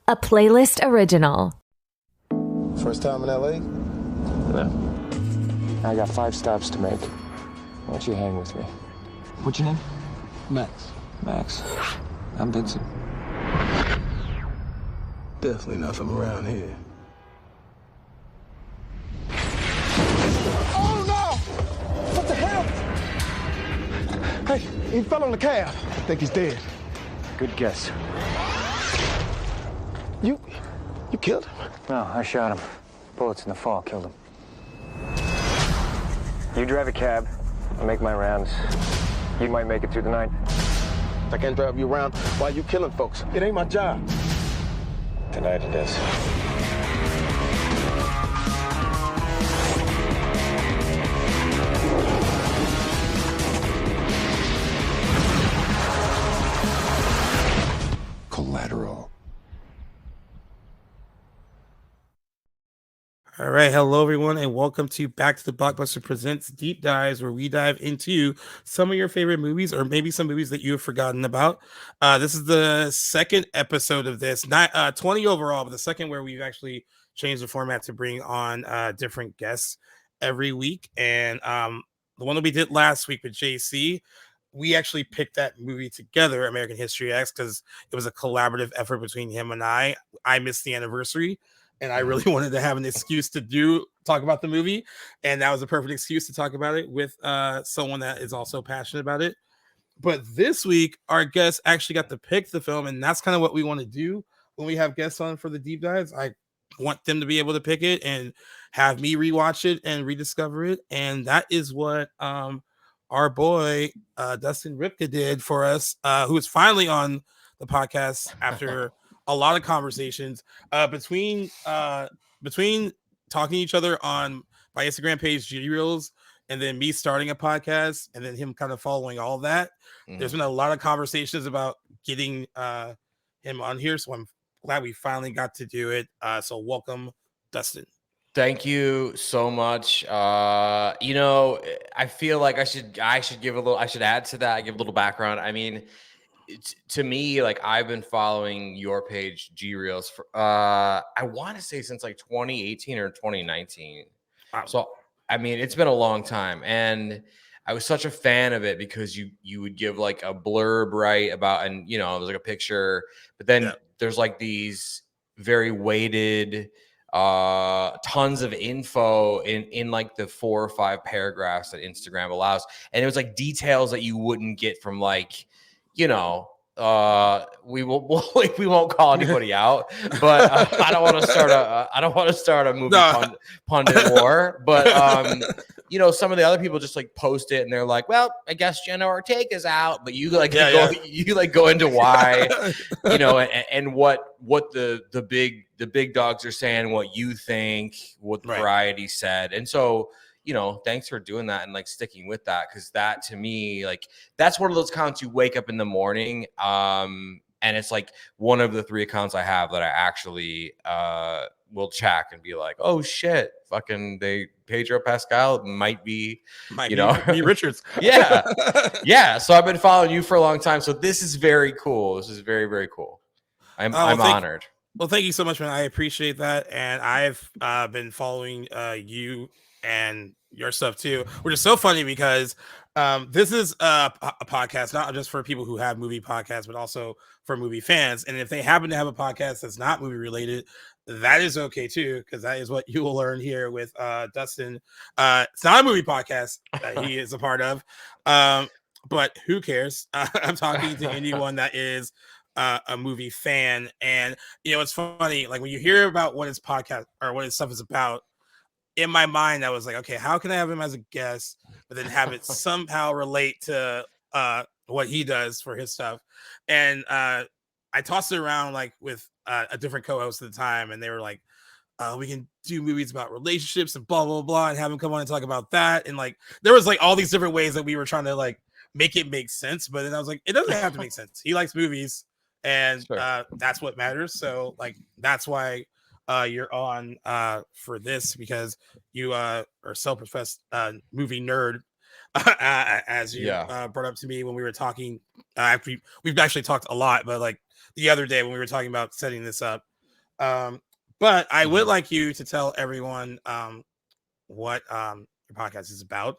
a Playlist original. First time in LA? No. I got 5 stops to make. Why don't you hang with me? What's your name? Max. Max. I'm Vincent. Definitely nothing around here. Oh no! What the hell? Hey, he fell on the cab. I think he's dead. Good guess. You killed him? No, I shot him. Bullets in the fall killed him. You drive a cab. I'll make my rounds. You might make it through the night. I can't drive you around while you killing folks. It ain't my job. Tonight it is. Collateral. All right, hello everyone, and welcome to Back to the Blockbuster Presents Deep Dives, where we dive into some of your favorite movies, or maybe some movies that you have forgotten about. This is the second episode of this, not 20 overall, but the second where we've actually changed the format to bring on different guests every week. And the one that we did last week with JC, we actually picked that movie together, American History X, because it was a collaborative effort between him and I. I missed the anniversary, and I really wanted to have an excuse to talk about the movie, and that was a perfect excuse to talk about it with someone that is also passionate about it. But this week, our guests actually got to pick the film, and that's kind of what we want to do when we have guests on for the deep dives. I want them to be able to pick it and have me rewatch it and rediscover it, and that is what our boy Dustin Ripka did for us, who is finally on the podcast after a lot of conversations between talking to each other on my Instagram page, G Reels, and then me starting a podcast, and then him kind of following all that. There's been a lot of conversations about getting him on here, so I'm glad we finally got to do it. So welcome, Dustin. Thank you so much. I feel like I should give a little, I should add to that, give a little background. I mean, to me, like, I've been following your page, G Reels, for I want to say since like 2018 or 2019. Wow. So I mean, it's been a long time, and I was such a fan of it because you would give like a blurb, right, about, and there's like a picture, but then there's like these very weighted tons of info in like the 4 or 5 paragraphs that Instagram allows, and it was like details that you wouldn't get from like, we won't call anybody out, but I don't want to start a movie pundit war. But some of the other people just like post it and they're like, well, I guess Jenna Ortega's out, but you like go into why, and what the big dogs are saying, what you think, what the variety said, and so. Thanks for doing that and like sticking with that, because that to me, like, that's one of those accounts you wake up in the morning, and it's like one of the 3 accounts I have that I actually will check and be like, oh shit, fucking Pedro Pascal might be Richards. yeah. So I've been following you for a long time, so this is very cool. This is very, very cool. I'm honored. Well, thank you so much, man. I appreciate that, and I've been following you and your stuff too, which is so funny because this is a podcast not just for people who have movie podcasts, but also for movie fans. And if they happen to have a podcast that's not movie related, that is okay too, because that is what you will learn here with Dustin. It's not a movie podcast that he is a part of, but who cares? I'm talking to anyone that is a movie fan. And it's funny, like when you hear about what his podcast or what his stuff is about, in my mind, I was like, okay, how can I have him as a guest, but then have it somehow relate to what he does for his stuff? And I tossed it around like with a different co-host at the time, and they were like, we can do movies about relationships and blah, blah, blah, and have him come on and talk about that. And like, there was like all these different ways that we were trying to like make it make sense. But then I was like, it doesn't have to make sense. He likes movies, and that's what matters. So like, that's why you're on for this, because you are self-professed movie nerd, as you brought up to me when we were talking. We've actually talked a lot, but like the other day when we were talking about setting this up, But I would like you to tell everyone what your podcast is about,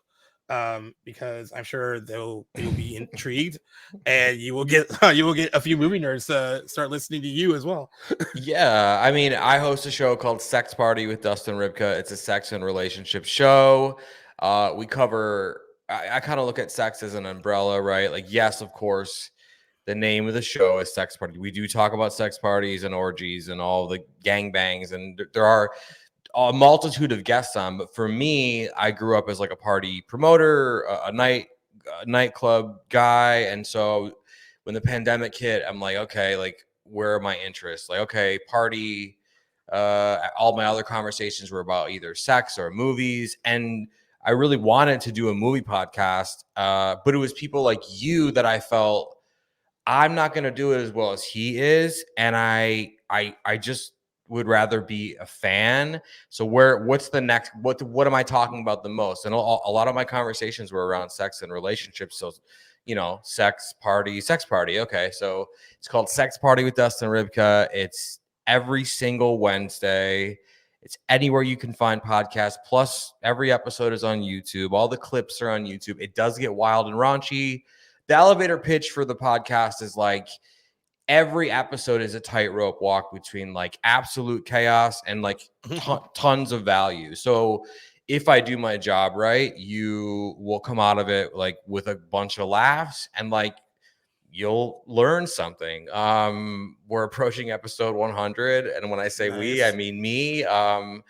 because I'm sure they'll be intrigued, and you will get a few movie nerds to start listening to you as well. Yeah, I mean, I host a show called Sex Party with Dustin Ribka. It's a sex and relationship show. We cover. I kind of look at sex as an umbrella, right? Like, yes, of course, the name of the show is Sex Party. We do talk about sex parties and orgies and all the gangbangs, and there are a multitude of guests on. But for me, I grew up as like a party promoter, a nightclub guy, and so when the pandemic hit, I'm like, okay, like, where are my interests? Like, okay, party. All my other conversations were about either sex or movies, and I really wanted to do a movie podcast, but it was people like you that I felt I'm not going to do it as well as he is, and I just would rather be a fan. So what's the next? What am I talking about the most? And a lot of my conversations were around sex and relationships. So, sex party. Okay, so it's called Sex Party with Dustin Ribka. It's every single Wednesday. It's anywhere you can find podcasts. Plus, every episode is on YouTube. All the clips are on YouTube. It does get wild and raunchy. The elevator pitch for the podcast is like every episode is a tightrope walk between like absolute chaos and like tons of value. So if I do my job right, you will come out of it like with a bunch of laughs and like you'll learn something. We're approaching episode 100, and when I say we, I mean me. And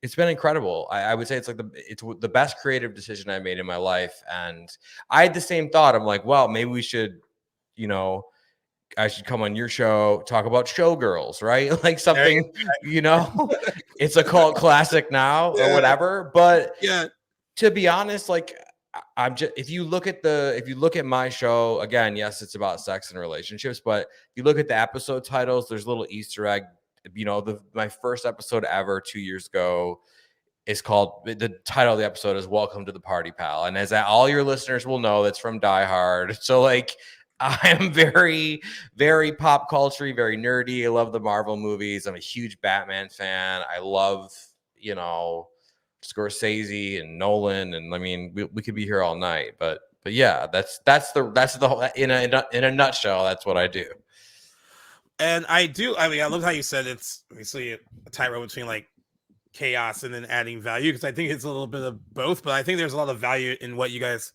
it's been incredible. I would say it's the best creative decision I made in my life. And I had the same thought. I'm like, well, maybe we should, I should come on your show, talk about Showgirls, right? Like something, it's a cult classic now or whatever. But to be honest, like I'm just, if you look at my show, again, yes, it's about sex and relationships, but if you look at the episode titles, there's a little Easter egg. My first episode ever 2 years ago is called, the title of the episode is Welcome to the Party Pal. And as all your listeners will know, that's from Die Hard. So like, I am very, very pop culture, very nerdy. I love the Marvel movies. I'm a huge Batman fan. I love, Scorsese and Nolan. And I mean, we could be here all night, but yeah, that's the whole, in a nutshell, that's what I do. And I love how you said it's obviously a tightrope between like chaos and then adding value, because I think it's a little bit of both, but I think there's a lot of value in what you guys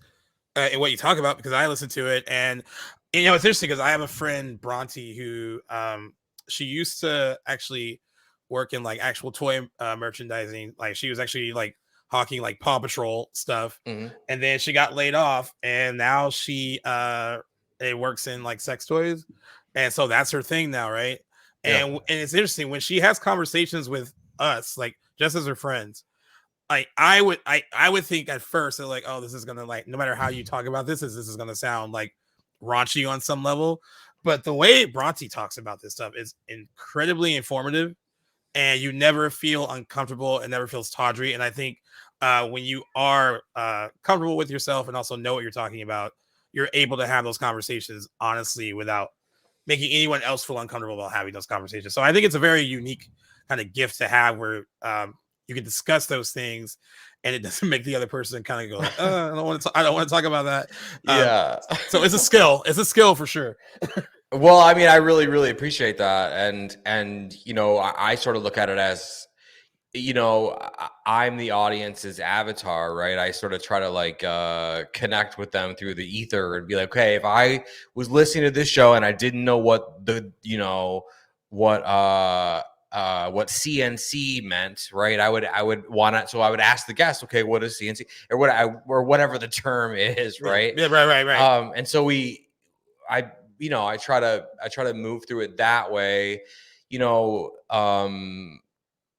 in what you talk about, because I listen to it. And it's interesting because I have a friend, Bronte, who she used to actually work in like actual toy merchandising. Like she was actually like hawking like Paw Patrol stuff, and then she got laid off, and now she works in like sex toys. And so that's her thing now, right? And it's interesting when she has conversations with us, like just as her friends. Like I would think at first they're like, oh, this is gonna, like, no matter how you talk about this is gonna sound like raunchy on some level. But the way Bronte talks about this stuff is incredibly informative, and you never feel uncomfortable and never feels tawdry. And I think when you are comfortable with yourself and also know what you're talking about, you're able to have those conversations honestly without making anyone else feel uncomfortable about having those conversations. So I think it's a very unique kind of gift to have, where you can discuss those things and it doesn't make the other person kind of go like, I don't want to talk about that. So it's a skill. It's a skill for sure. Well, I mean, I really, really appreciate that. And I sort of look at it as, I'm the audience's avatar, right? I sort of try to like connect with them through the ether and be like, okay, if I was listening to this show and I didn't know what what CNC meant, right? I would want to, so I would ask the guest, okay, what is CNC, or whatever the term is, right? Yeah, right. And so I try to move through it that way.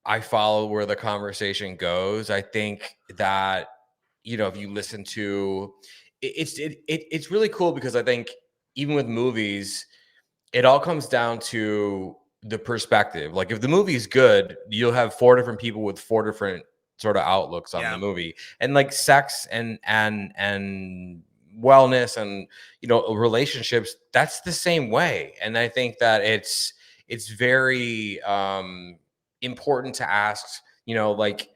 I follow where the conversation goes. I think that, if you listen to it's really cool, because I think even with movies, it all comes down to the perspective. Like if the movie is good, you'll have 4 different people with 4 different sort of outlooks on the movie. And like sex and wellness and, you know, relationships, that's the same way. And I think that it's very important to ask, you know, like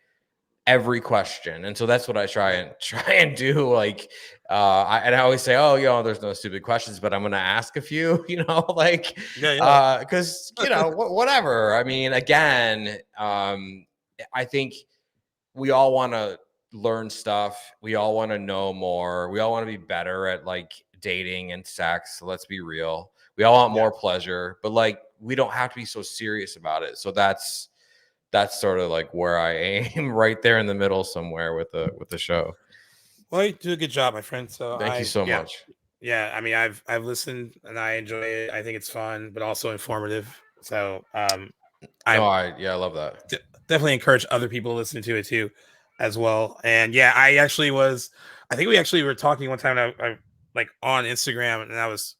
every question. And so that's what I try and do. Like, and I always say, oh, you know, there's no stupid questions, but I'm going to ask a few, you know, like, cause you know, whatever. I mean, again, I think we all want to learn stuff. We all want to know more. We all want to be better at like dating and sex. So let's be real. We all want more pleasure, but like, we don't have to be so serious about it. So that's sort of like where I aim, right there in the middle somewhere with the show. Well, you do a good job, my friend. So Thank you so much. Yeah, I mean, I've listened and I enjoy it. I think it's fun, but also informative. So I love that. Definitely encourage other people to listen to it too, as well. And yeah, I think we actually were talking one time. I like on Instagram, and I was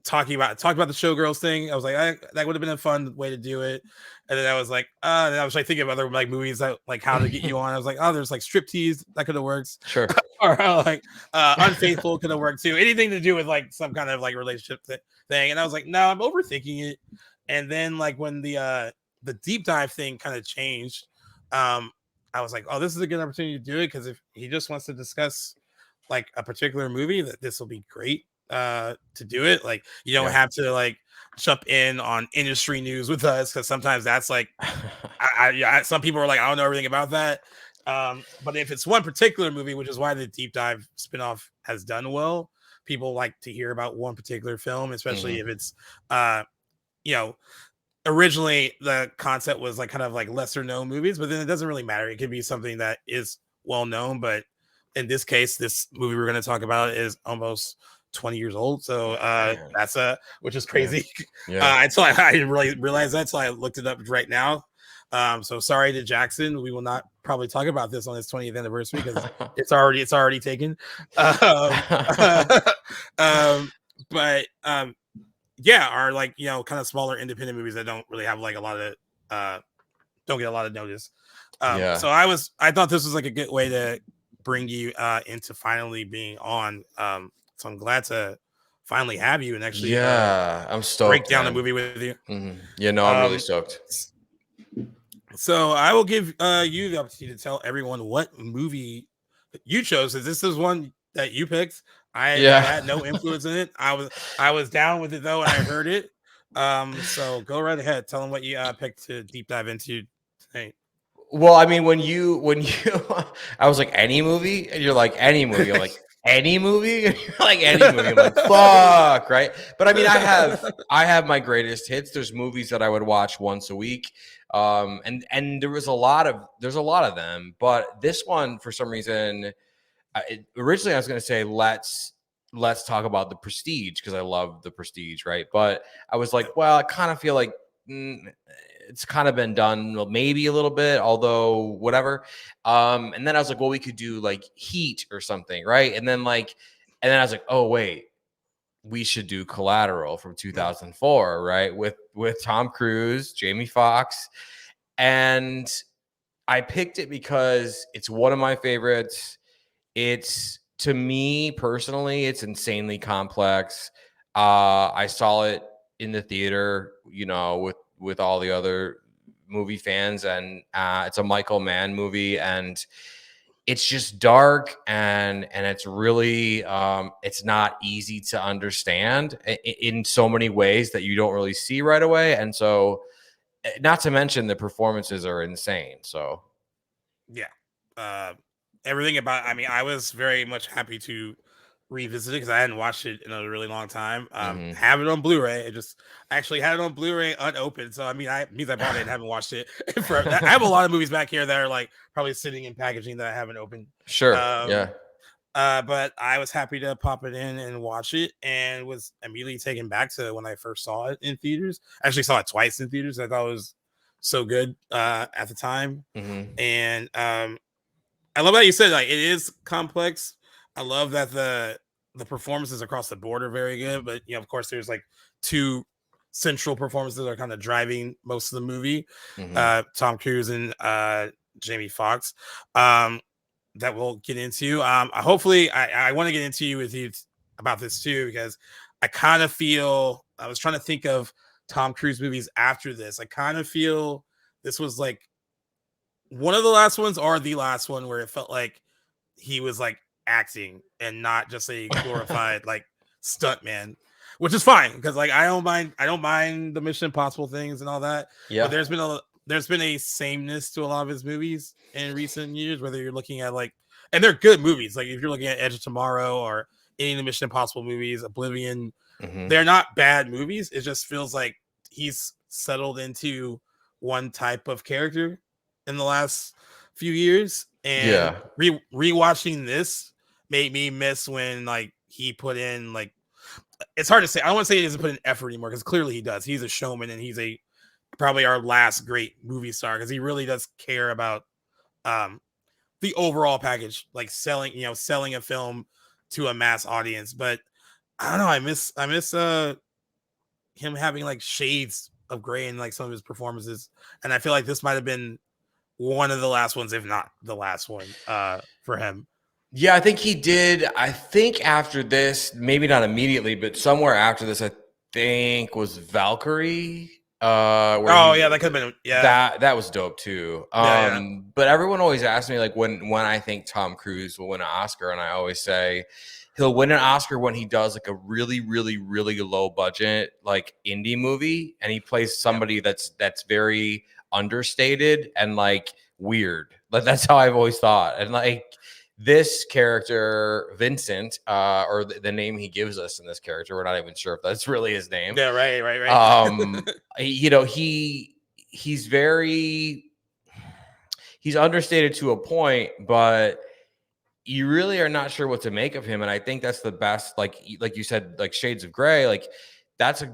talking about the Showgirls thing. I was like, that would have been a fun way to do it. And then I was like, and I was like thinking of other like movies that like how to get you on. I was like, oh, there's like Striptease that could have worked. Sure. Or like Unfaithful could have worked too. Anything to do with like some kind of like relationship thing. And I was like, no, I'm overthinking it. And then like when the deep dive thing kind of changed, I was like, oh, this is a good opportunity to do it, because if he just wants to discuss like a particular movie, that this will be great to do it. Like you don't have to like jump in on industry news with us, because sometimes that's like some people are like, I don't know everything about that. But if it's one particular movie, which is why the deep dive spinoff has done well, people like to hear about one particular film, especially if it's you know, originally the concept was like kind of like lesser known movies, but then it doesn't really matter. It could be something that is well known, but in this case, this movie we're going to talk about is almost 20 years old. So that's which is crazy. Until I didn't really realize that, so I looked it up right now. So sorry to Jackson. We will not probably talk about this on his 20th anniversary, because it's already taken. But yeah, are like, you know, kind of smaller independent movies that don't really have like a lot of don't get a lot of notice. So I thought this was like a good way to bring you into finally being on. So I'm glad to finally have you and actually I'm stoked break down the movie with you. Yeah, no, I'm really stoked. So I will give you the opportunity to tell everyone what movie you chose. This is one that you picked. I had no influence in it. I was down with it though, and I heard it. So go right ahead. Tell them what you picked to deep dive into tonight. Well, I mean, when you, I was like, any movie, and you're like, any movie, you're like, any movie, like any movie, I'm like, fuck, right? But I mean, I have my greatest hits. There's movies that I would watch once a week, and there's a lot of them. But this one, for some reason, originally I was going to say let's talk about The Prestige, because I love The Prestige, right? But I was like, well, I kind of feel like it's kind of been done maybe a little bit, although whatever. And then I was like, well, we could do like Heat or something, right? And then I was like, oh wait, we should do Collateral from 2004, right? With Tom Cruise, Jamie Foxx. And I picked it because it's one of my favorites. It's, to me personally, it's insanely complex. I saw it in the theater, you know, with all the other movie fans, and it's a Michael Mann movie, and it's just dark, and it's really it's not easy to understand in so many ways that you don't really see right away. And so, not to mention the performances are insane. So Everything about, I mean, I was very much happy to revisit it because I hadn't watched it in a really long time. Have it on Blu-ray. I actually had it on Blu-ray unopened. So I mean, I bought it and haven't watched it forever. I have a lot of movies back here that are like probably sitting in packaging that I haven't opened. Sure. But I was happy to pop it in and watch it, and was immediately taken back to when I first saw it in theaters. I actually saw it twice in theaters. I thought it was so good at the time. And I love that you said like it is complex. I love that the performances across the board are very good, but you know, of course, there's like two central performances that are kind of driving most of the movie. Tom Cruise and Jamie Foxx. that we'll get into. Hopefully, I want to get into with you about this too, because I kind of feel I was trying to think of Tom Cruise movies after this. I kind of feel this was like one of the last ones, or the last one, where it felt like he was like acting and not just a glorified like stunt man, which is fine because like I don't mind the Mission Impossible things and all that. Yeah. But there's been a sameness to a lot of his movies in recent years, whether you're looking at like, and they're good movies. Like if you're looking at Edge of Tomorrow or any of the Mission Impossible movies, Oblivion, they're not bad movies. It just feels like he's settled into one type of character in the last few years. And rewatching this made me miss when like he put in like, it's hard to say. I don't want to say he doesn't put in effort anymore because clearly he does. He's a showman and he's probably our last great movie star because he really does care about the overall package, like selling a film to a mass audience. But I don't know. I miss him having like shades of gray in like some of his performances, and I feel like this might have been one of the last ones, if not the last one, for him. Yeah, I think he did. I think after this, maybe not immediately, but somewhere after this, I think was Valkyrie. That could have been. Yeah, that was dope too. But everyone always asks me like when I think Tom Cruise will win an Oscar, and I always say he'll win an Oscar when he does like a really, really, really low budget like indie movie, and he plays somebody that's very understated and like weird. Like that's how I've always thought. And like this character, Vincent, or the name he gives us in this character, we're not even sure if that's really his name. Yeah, right. He's understated to a point, but you really are not sure what to make of him. And I think that's the best, like you said, like shades of gray, like that's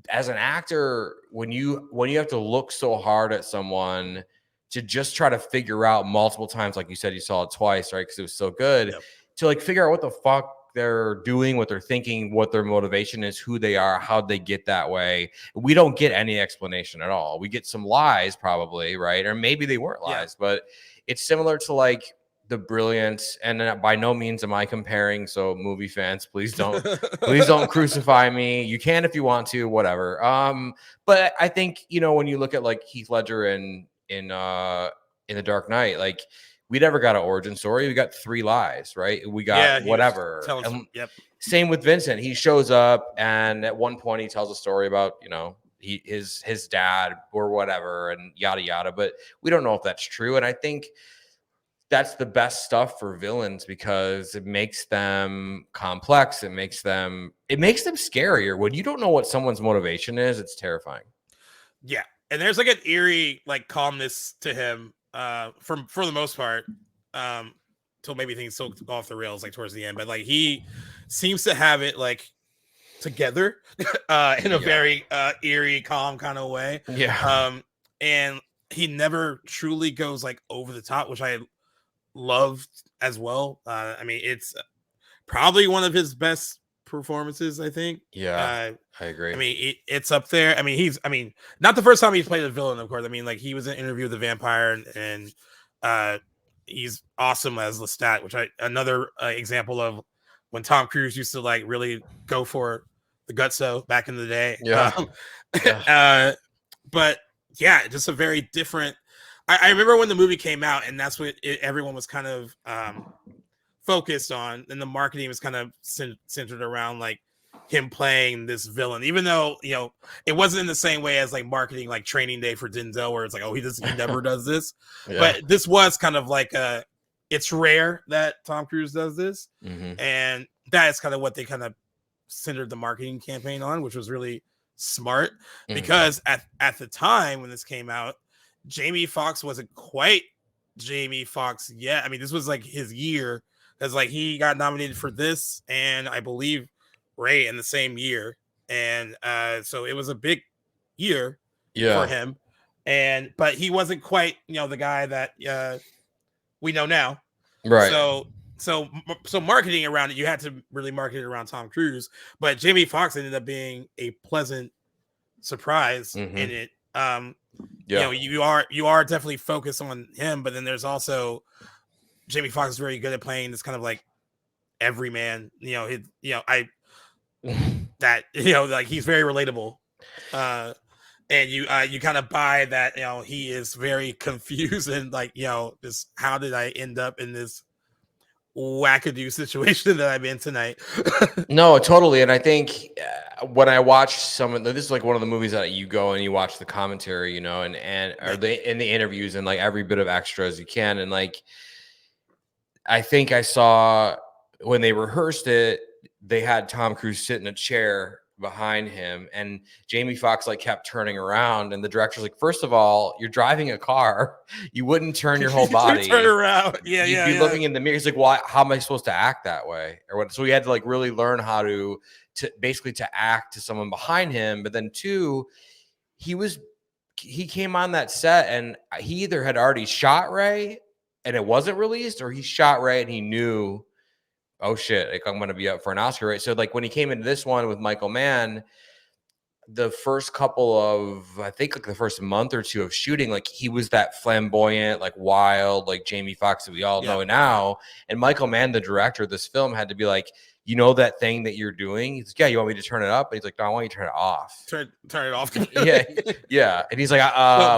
as an actor, when you have to look so hard at someone to just try to figure out multiple times, like you said, you saw it twice, right? Because it was so good, to like figure out what the fuck they're doing, what they're thinking, what their motivation is, who they are, how'd they get that way. We don't get any explanation at all. We get some lies probably, right? Or maybe they weren't lies, but it's similar to like the brilliance. And by no means am I comparing. So movie fans, please don't crucify me. You can if you want to, whatever. But I think, when you look at like Heath Ledger in The Dark Knight, like we never got an origin story. We got 3 lies, right? We got whatever. Same with Vincent. He shows up and at one point he tells a story about, his dad or whatever and yada, yada, but we don't know if that's true. And I think that's the best stuff for villains because it makes them complex. It makes them scarier. When you don't know what someone's motivation is, it's terrifying. Yeah. And there's like an eerie like calmness to him for the most part till maybe things go off the rails like towards the end, but like he seems to have it like together in a very eerie, calm kind of way. And he never truly goes like over the top, which I loved as well. I mean, it's probably one of his best performances, I think. I agree. I mean, it's up there. I mean, not the first time he's played a villain, of course. I mean, like he was in Interview with the Vampire, and he's awesome as Lestat, which another example of when Tom Cruise used to like really go for the gutso back in the day. But yeah, just a very different. I remember when the movie came out, and that's what everyone was kind of focused on, and the marketing was kind of centered around like him playing this villain, even though it wasn't in the same way as like marketing like Training Day for Denzel, where it's like, oh, he never does this. But this was kind of like it's rare that Tom Cruise does this, and that is kind of what they kind of centered the marketing campaign on, which was really smart because at the time when this came out, Jamie Foxx wasn't quite Jamie Foxx yet. I mean, this was like his year, because like he got nominated for this and I believe Ray in the same year, and so it was a big year for him. But he wasn't quite the guy that we know now, right? So marketing around it, you had to really market it around Tom Cruise. But Jamie Foxx ended up being a pleasant surprise in it. You are definitely focused on him, but then there's also Jamie Foxx is very good at playing this kind of like everyman. Like he's very relatable. And you kind of buy that, he is very confused and like, just how did I end up in this wackadoo situation that I'm in tonight? No, totally. And I think when I watch this is like one of the movies that you go and you watch the commentary, and or in the interviews and like every bit of extras you can. And like, I think I saw when they rehearsed it, they had Tom Cruise sit in a chair behind him, and Jamie Foxx like kept turning around, and the director's like, first of all, you're driving a car, you wouldn't turn your whole body. Turn around. You'd be looking in the mirror. He's like, why? How am I supposed to act that way? Or what? So he had to like really learn how to basically to act to someone behind him. But then two, he came on that set and he either had already shot Ray and it wasn't released, or he shot Ray and he knew, oh shit, like I'm going to be up for an Oscar, right? So like when he came into this one with Michael Mann, the first couple of, I think like the first month or two of shooting, like he was that flamboyant, like wild, like Jamie Foxx that we all know now. And Michael Mann, the director of this film, had to be like, that thing that you're doing? He's like, yeah, you want me to turn it up? And he's like, no, I want you to turn it off. Turn it off. Yeah. And he's like,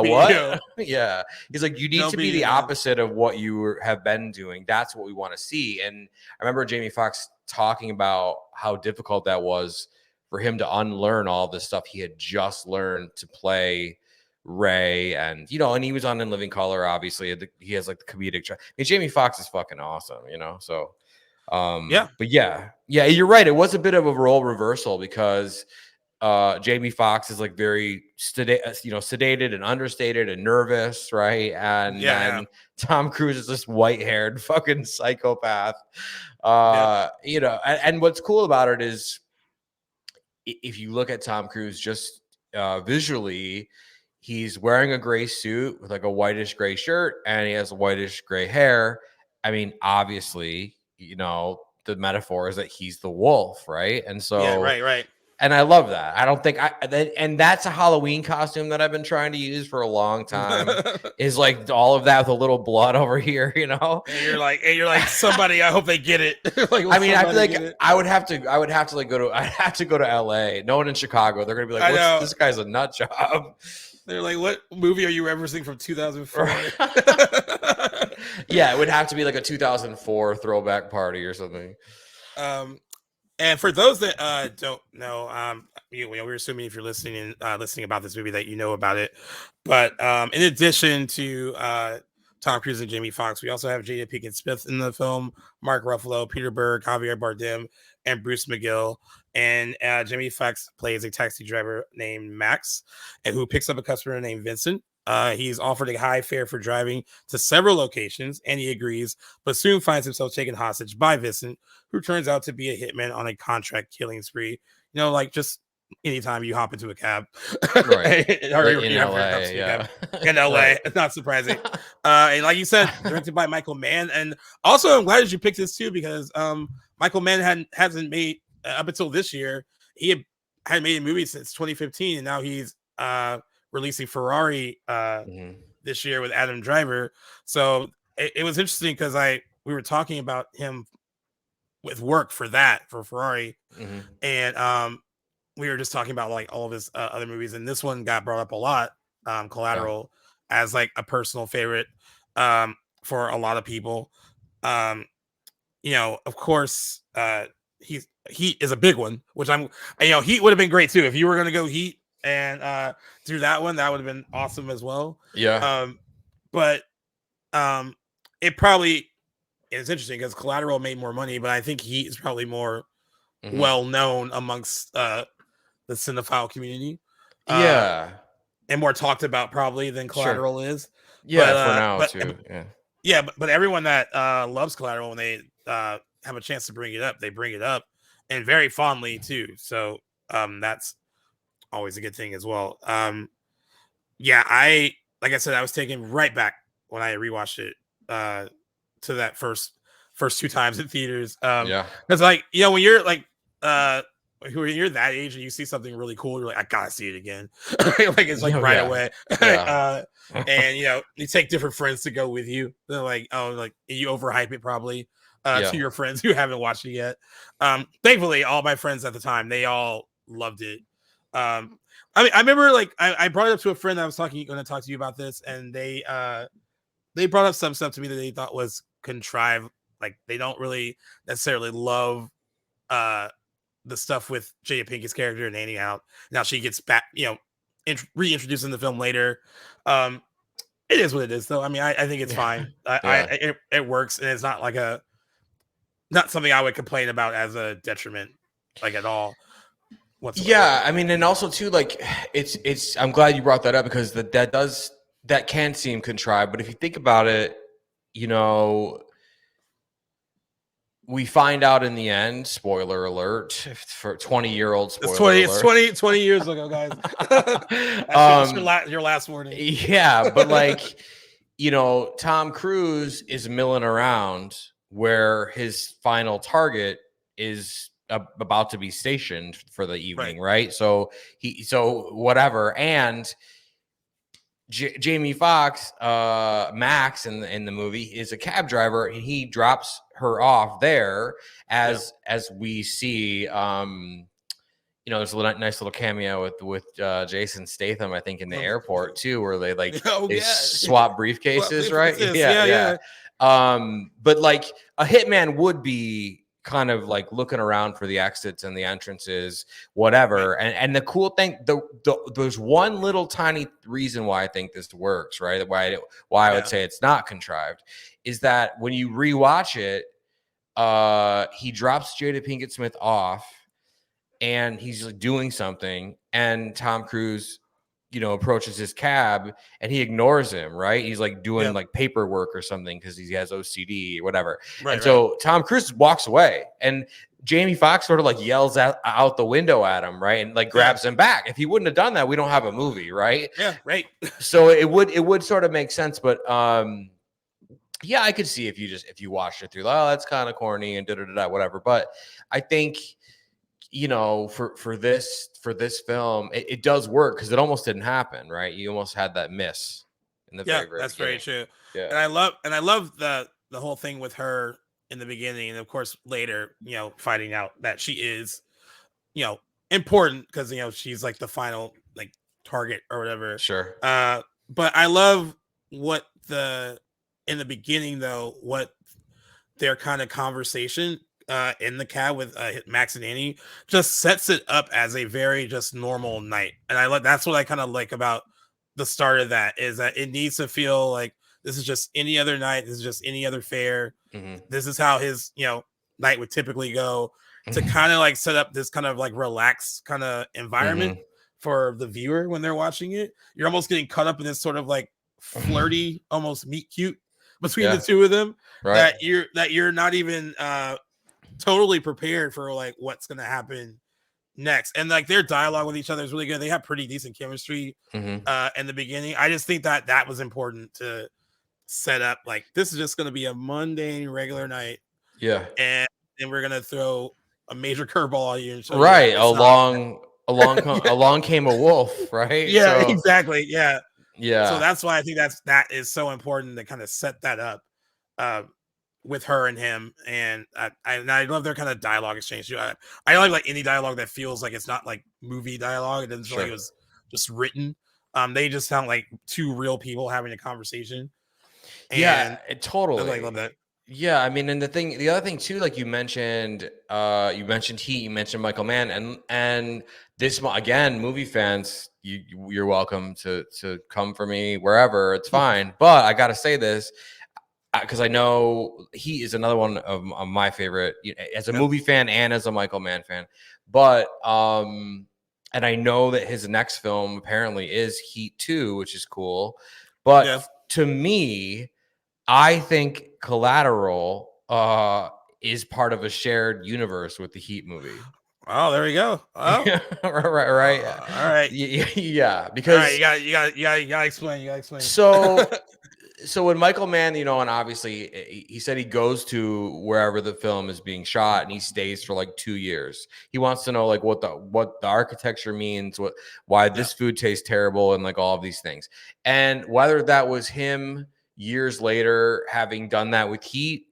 what? Yeah. He's like, you need to be the opposite of what you have been doing. That's what we want to see. And I remember Jamie Foxx talking about how difficult that was for him to unlearn all this stuff he had just learned to play Ray. And, and he was on In Living Color, obviously. He has like the comedic. I mean, Jamie Foxx is fucking awesome, so. But yeah, you're right. It was a bit of a role reversal because Jamie Foxx is like very sedated and understated and nervous, right? And then Tom Cruise is this white-haired fucking psychopath. And what's cool about it is if you look at Tom Cruise just visually, he's wearing a gray suit with like a whitish gray shirt and he has whitish gray hair. I mean, obviously, the metaphor is that he's the wolf, right? And so, right. And I love that. I don't think and that's a Halloween costume that I've been trying to use for a long time. Is like all of that with a little blood over here, And you're like somebody. I hope they get it. Like, I mean, I feel like I would have to like go to LA. No one in Chicago. They're gonna be like, this guy's a nut job. They're like, what movie are you referencing from 2004? Yeah, it would have to be like a 2004 throwback party or something. And for those that don't know, we're assuming if you're listening about this movie that you know about it. But in addition to Tom Cruise and Jamie Foxx, we also have Jada Pinkett Smith in the film, Mark Ruffalo, Peter Berg, Javier Bardem, and Bruce McGill. And Jamie Foxx plays a taxi driver named Max, and who picks up a customer named Vincent. He's offered a high fare for driving to several locations, and he agrees, but soon finds himself taken hostage by Vincent, who turns out to be a hitman on a contract killing spree. Like just anytime you hop into a cab, right? in LA, in LA, right. It's not surprising. And like you said, directed by Michael Mann, and also I'm glad that you picked this too because Michael Mann hasn't made up until this year. He hadn't made a movie since 2015, and now he's releasing Ferrari this year with Adam Driver. So it was interesting because we were talking about him with work for Ferrari, and we were just talking about like all of his other movies, and this one got brought up a lot. Collateral as like a personal favorite for a lot of people. Of course, Heat is a big one, which Heat would have been great too if you were going to go Heat. And through that one, that would have been awesome as well. But it probably is interesting because Collateral made more money, but I think Heat is probably more well known amongst the cinephile community. And more talked about probably than Collateral is. But everyone that loves Collateral, when they have a chance to bring it up, they bring it up, and very fondly too. So that's always a good thing as well. Like I said, I was taken right back when I rewatched it to that first two times in theaters. Because when you're like when you're that age and you see something really cool, you're like, I gotta see it again. Like it's like right away. Yeah. And you take different friends to go with you. They're like, oh, like you overhype it probably to your friends who haven't watched it yet. Thankfully, all my friends at the time, they all loved it. I mean, I remember like I brought it up to a friend that I was going to talk to you about this, and they brought up some stuff to me that they thought was contrived. Like they don't really necessarily love the stuff with Jada Pinkett's character and Annie out. Now she gets back, reintroduced in the film later. It is what it is, though. I mean, I think it's fine. It works, and it's not like not something I would complain about as a detriment, like at all. Whatsoever. Yeah, I mean, and also too, like it's. I'm glad you brought that up because that can seem contrived, but if you think about it, we find out in the end, spoiler alert, for 20-year-old spoiler alert. It's 20 years ago, guys. That's your last warning. Yeah, but like, Tom Cruise is milling around where his final target is about to be stationed for the evening, right? So whatever. And Jamie Foxx, Max in the movie is a cab driver, and he drops her off there as we see. There's a nice little cameo with Jason Statham, I think, in the airport too, where they swap briefcases, right? Yeah. But like a hitman would be kind of like looking around for the exits and the entrances, whatever. And the cool thing, there's one little tiny reason why I think this works, right? Why I would say it's not contrived is that when you rewatch it, he drops Jada Pinkett Smith off and he's like doing something, and Tom Cruise approaches his cab and he ignores him, right? He's like doing like paperwork or something because he has OCD or whatever. So Tom Cruise walks away, and Jamie Foxx sort of like yells out the window at him, right? And like grabs him back. If he wouldn't have done that, we don't have a movie, right? Yeah, right. So it would sort of make sense, but yeah, I could see if you watched it through, that's kind of corny and whatever. But I think for this film, it does work because it almost didn't happen, right? You almost had that miss in the very that's beginning. very true. Yeah, and I love the whole thing with her in the beginning, and of course later, finding out that she is, important because she's like the final like target or whatever. Sure. But I love what in the beginning though, what their kind of conversation in the cab with Max and Annie just sets it up as a very just normal night. And that's what I kind of like about the start of that, is that it needs to feel like this is just any other night. This is just any other fair. Mm-hmm. This is how his, night would typically go, to kind of like set up this kind of like relaxed kind of environment for the viewer when they're watching it. You're almost getting caught up in this sort of like flirty, almost meet cute between the two of them, that you're not even totally prepared for like what's gonna happen next. And like their dialogue with each other is really good. They have pretty decent chemistry in the beginning. I just think that was important to set up, like this is just gonna be a mundane regular night, and then we're gonna throw a major curveball on you and right along came a wolf, right? Exactly. So that's why I think that is so important to kind of set that up with her and him. And I love their kind of dialogue exchange too. I like any dialogue that feels like it's not like movie dialogue. It doesn't feel like it was just written. They just sound like two real people having a conversation. And totally. I love that. Yeah, I mean, and the other thing too, like you mentioned Heat, you mentioned Michael Mann, and this again, movie fans, you're welcome to come for me wherever, it's fine. But I got to say this, because I know he is another one of my favorite, as a movie fan and as a Michael Mann fan. But and I know that his next film apparently is Heat 2, which is cool. But to me, I think Collateral is part of a shared universe with the Heat movie. Oh, there we go. Oh. right. All right. Yeah. Because all right, you got to explain. So So when Michael Mann, and obviously he said he goes to wherever the film is being shot and he stays for like 2 years. He wants to know like what the architecture means, why this food tastes terrible, and like all of these things. And whether that was him years later having done that with Heat,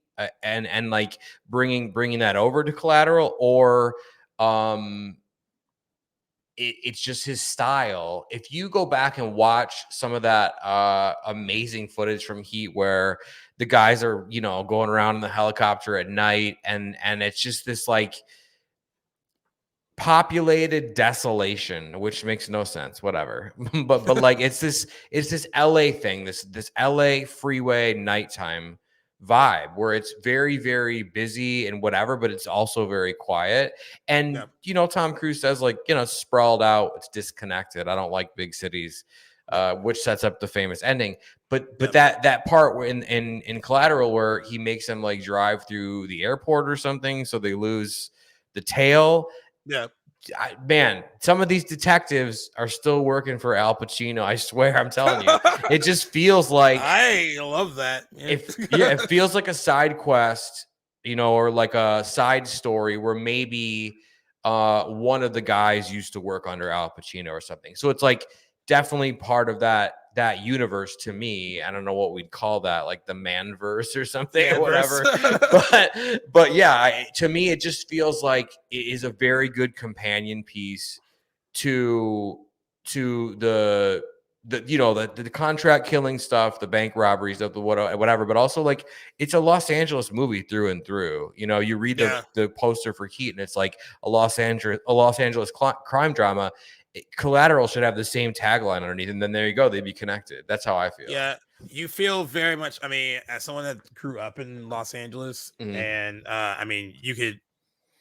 and like bringing that over to Collateral, or it's just his style. If you go back and watch some of that amazing footage from Heat where the guys are, going around in the helicopter at night, and it's just this like populated desolation, which makes no sense, whatever. but like it's this LA thing, this LA freeway nighttime vibe where it's very, very busy and whatever, but it's also very quiet. And Tom Cruise says like, sprawled out, it's disconnected. I don't like big cities, which sets up the famous ending. But that part where in Collateral where he makes them like drive through the airport or something, so they lose the tail. Yeah. Man, some of these detectives are still working for Al Pacino. I swear, I'm telling you. It just feels like I love that. It feels like a side quest, or like a side story where maybe one of the guys used to work under Al Pacino or something. So it's like definitely part of that universe to me. I don't know what we'd call that, like the Manverse or something or whatever. but yeah, to me, it just feels like it is a very good companion piece to the contract killing stuff, the bank robberies, the whatever, but also like it's a Los Angeles movie through and through. You read the poster for Heat and it's like a Los Angeles crime drama. Collateral should have the same tagline underneath, and then there you go, they'd be connected. That's how I feel. Yeah, you feel very much. I mean, as someone that grew up in Los Angeles, and I mean, you could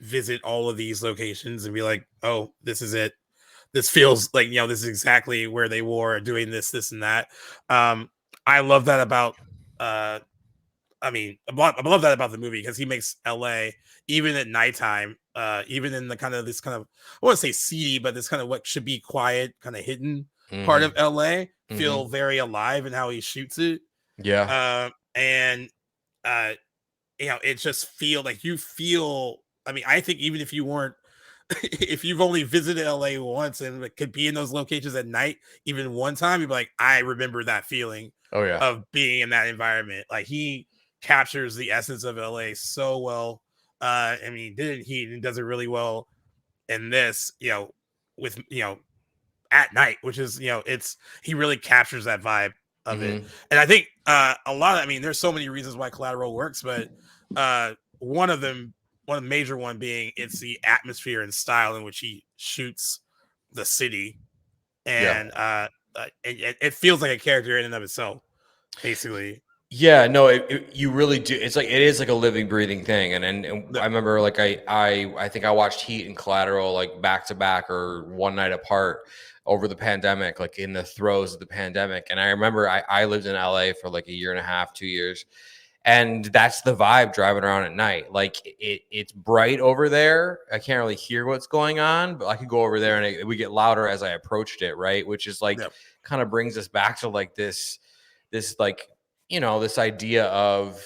visit all of these locations and be like, "Oh, this is it. This feels like this is exactly where they were doing this, and that." I love that about. I love that about the movie because he makes LA even at nighttime, even in the kind of this kind of I wouldn't say seedy, but this kind of what should be quiet, kind of hidden part of LA feel very alive in how he shoots it. Yeah. It just feel like you feel. I mean, I think even if you weren't, if you've only visited LA once and could be in those locations at night, even one time, you'd be like, I remember that feeling. Oh yeah, of being in that environment. Like he captures the essence of LA so well. I mean, he does it really well in this, with at night, which is he really captures that vibe of it. And I think a lot of, I mean, there's so many reasons why Collateral works, but one of the major one being it's the atmosphere and style in which he shoots the city, and it feels like a character in and of itself, basically. Yeah, no, you really do. It's like it is like a living, breathing thing. And I remember like I think I watched Heat and Collateral like back to back or one night apart over the pandemic, like in the throes of the pandemic. And I remember I lived in LA for like a year and a half, 2 years. And that's the vibe driving around at night. Like it's bright over there. I can't really hear what's going on, but I could go over there and it would get louder as I approached it, right? Which is like kind of brings us back to like this like, this idea of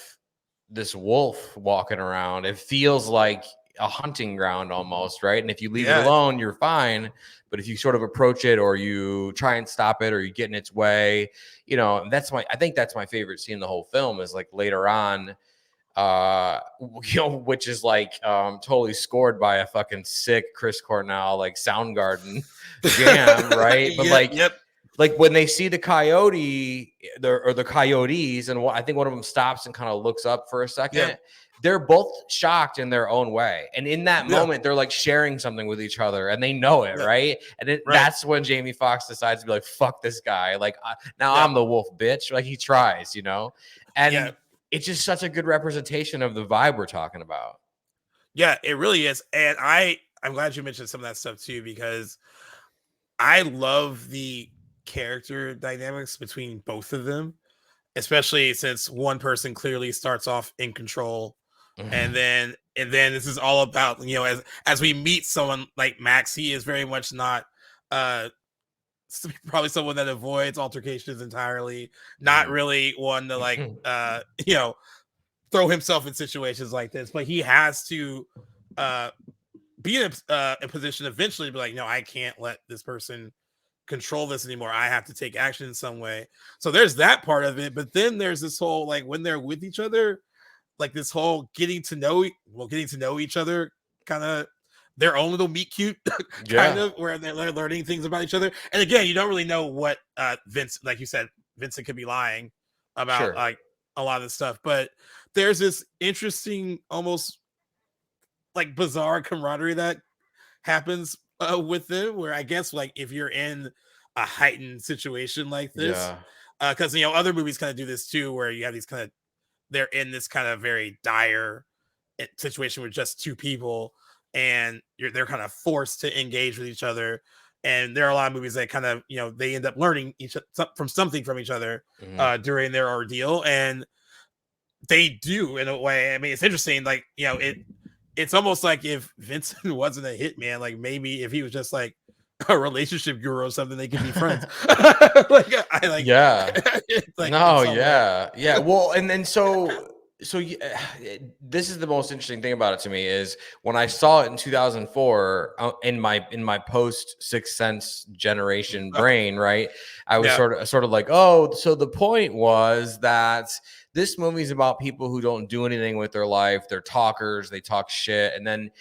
this wolf walking around. It feels like a hunting ground almost, right? And if you leave it alone, you're fine. But if you sort of approach it or you try and stop it or you get in its way, I think that's my favorite scene in the whole film is like later on, which is like totally scored by a fucking sick Chris Cornell, like Soundgarden jam, right? But like when they see the coyote or the coyotes, and I think one of them stops and kind of looks up for a second. They're both shocked in their own way. And in that moment, they're like sharing something with each other and they know it, right? And that's when Jamie Foxx decides to be like, fuck this guy. Like, now I'm the wolf, bitch. Like, he tries, And it's just such a good representation of the vibe we're talking about. Yeah, it really is. And I'm glad you mentioned some of that stuff too, because I love the character dynamics between both of them, especially since one person clearly starts off in control. And then this is all about, as we meet someone like Max, he is very much not probably someone that avoids altercations entirely, not really one to like you know, throw himself in situations like this, but he has to be in a position eventually to be like, no, I can't let this person control this anymore. I have to take action in some way. So there's that part of it, but then there's this whole like when they're with each other, like this whole getting to know each other kind of their own little meet cute kind of where they're learning things about each other. And again, you don't really know what Vince, like you said, Vincent could be lying about like a lot of this stuff, but there's this interesting, almost like bizarre camaraderie that happens with them, where I guess like if you're in a heightened situation like this, because you know other movies kind of do this too, where you have these kind of they're in this kind of very dire situation with just two people, and they're kind of forced to engage with each other. And there are a lot of movies that kind of, you know, they end up learning from something from each other during their ordeal, and they do in a way. I mean, it's interesting. Like, you know, it's almost like if Vincent wasn't a hitman, like maybe if he was just like a relationship guru or something, they could be friends. Like, I like, like, no, yeah. Well, and then so this is the most interesting thing about it to me is when I saw it in 2004 in my post Sixth Sense generation brain, right? I was sort of like, oh, so the point was that this movie is about people who don't do anything with their life. They're talkers. They talk shit. And then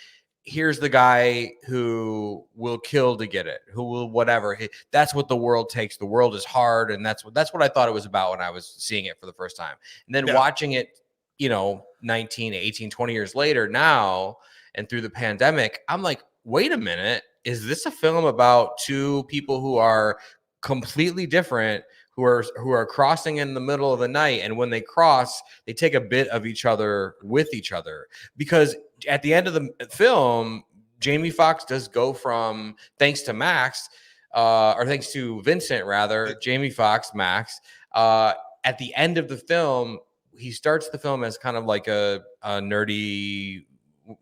here's the guy who will kill to get it, who will whatever. That's what the world takes. The world is hard. And that's what I thought it was about when I was seeing it for the first time. And then watching it, you know, 19, 18, 20 years later now, and through the pandemic, I'm like, wait a minute. Is this a film about two people who are completely different, who are crossing in the middle of the night, and when they cross, they take a bit of each other with each other? Because at the end of the film, Jamie Foxx does go from, thanks to Max, or thanks to Vincent rather, Jamie Foxx, Max, at the end of the film, he starts the film as kind of like a nerdy,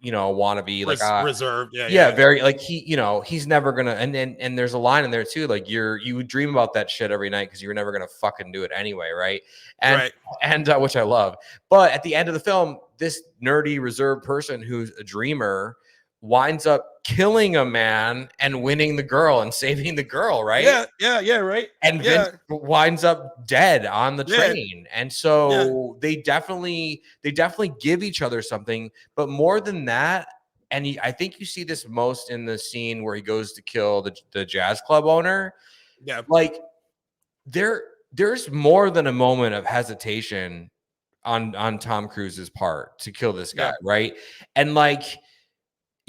you know, wannabe, like reserved, very like he, you know, he's never gonna, and there's a line in there too, like you dream about that shit every night because you were never gonna fucking do it anyway, right? And which I love. But at the end of the film, this nerdy reserved person who's a dreamer winds up killing a man and winning the girl and saving the girl, right? Yeah, right. And Vince winds up dead on the train. And so they definitely give each other something, but more than that, and I think you see this most in the scene where he goes to kill the jazz club owner. Yeah. Like there's more than a moment of hesitation on Tom Cruise's part to kill this guy, right? And like,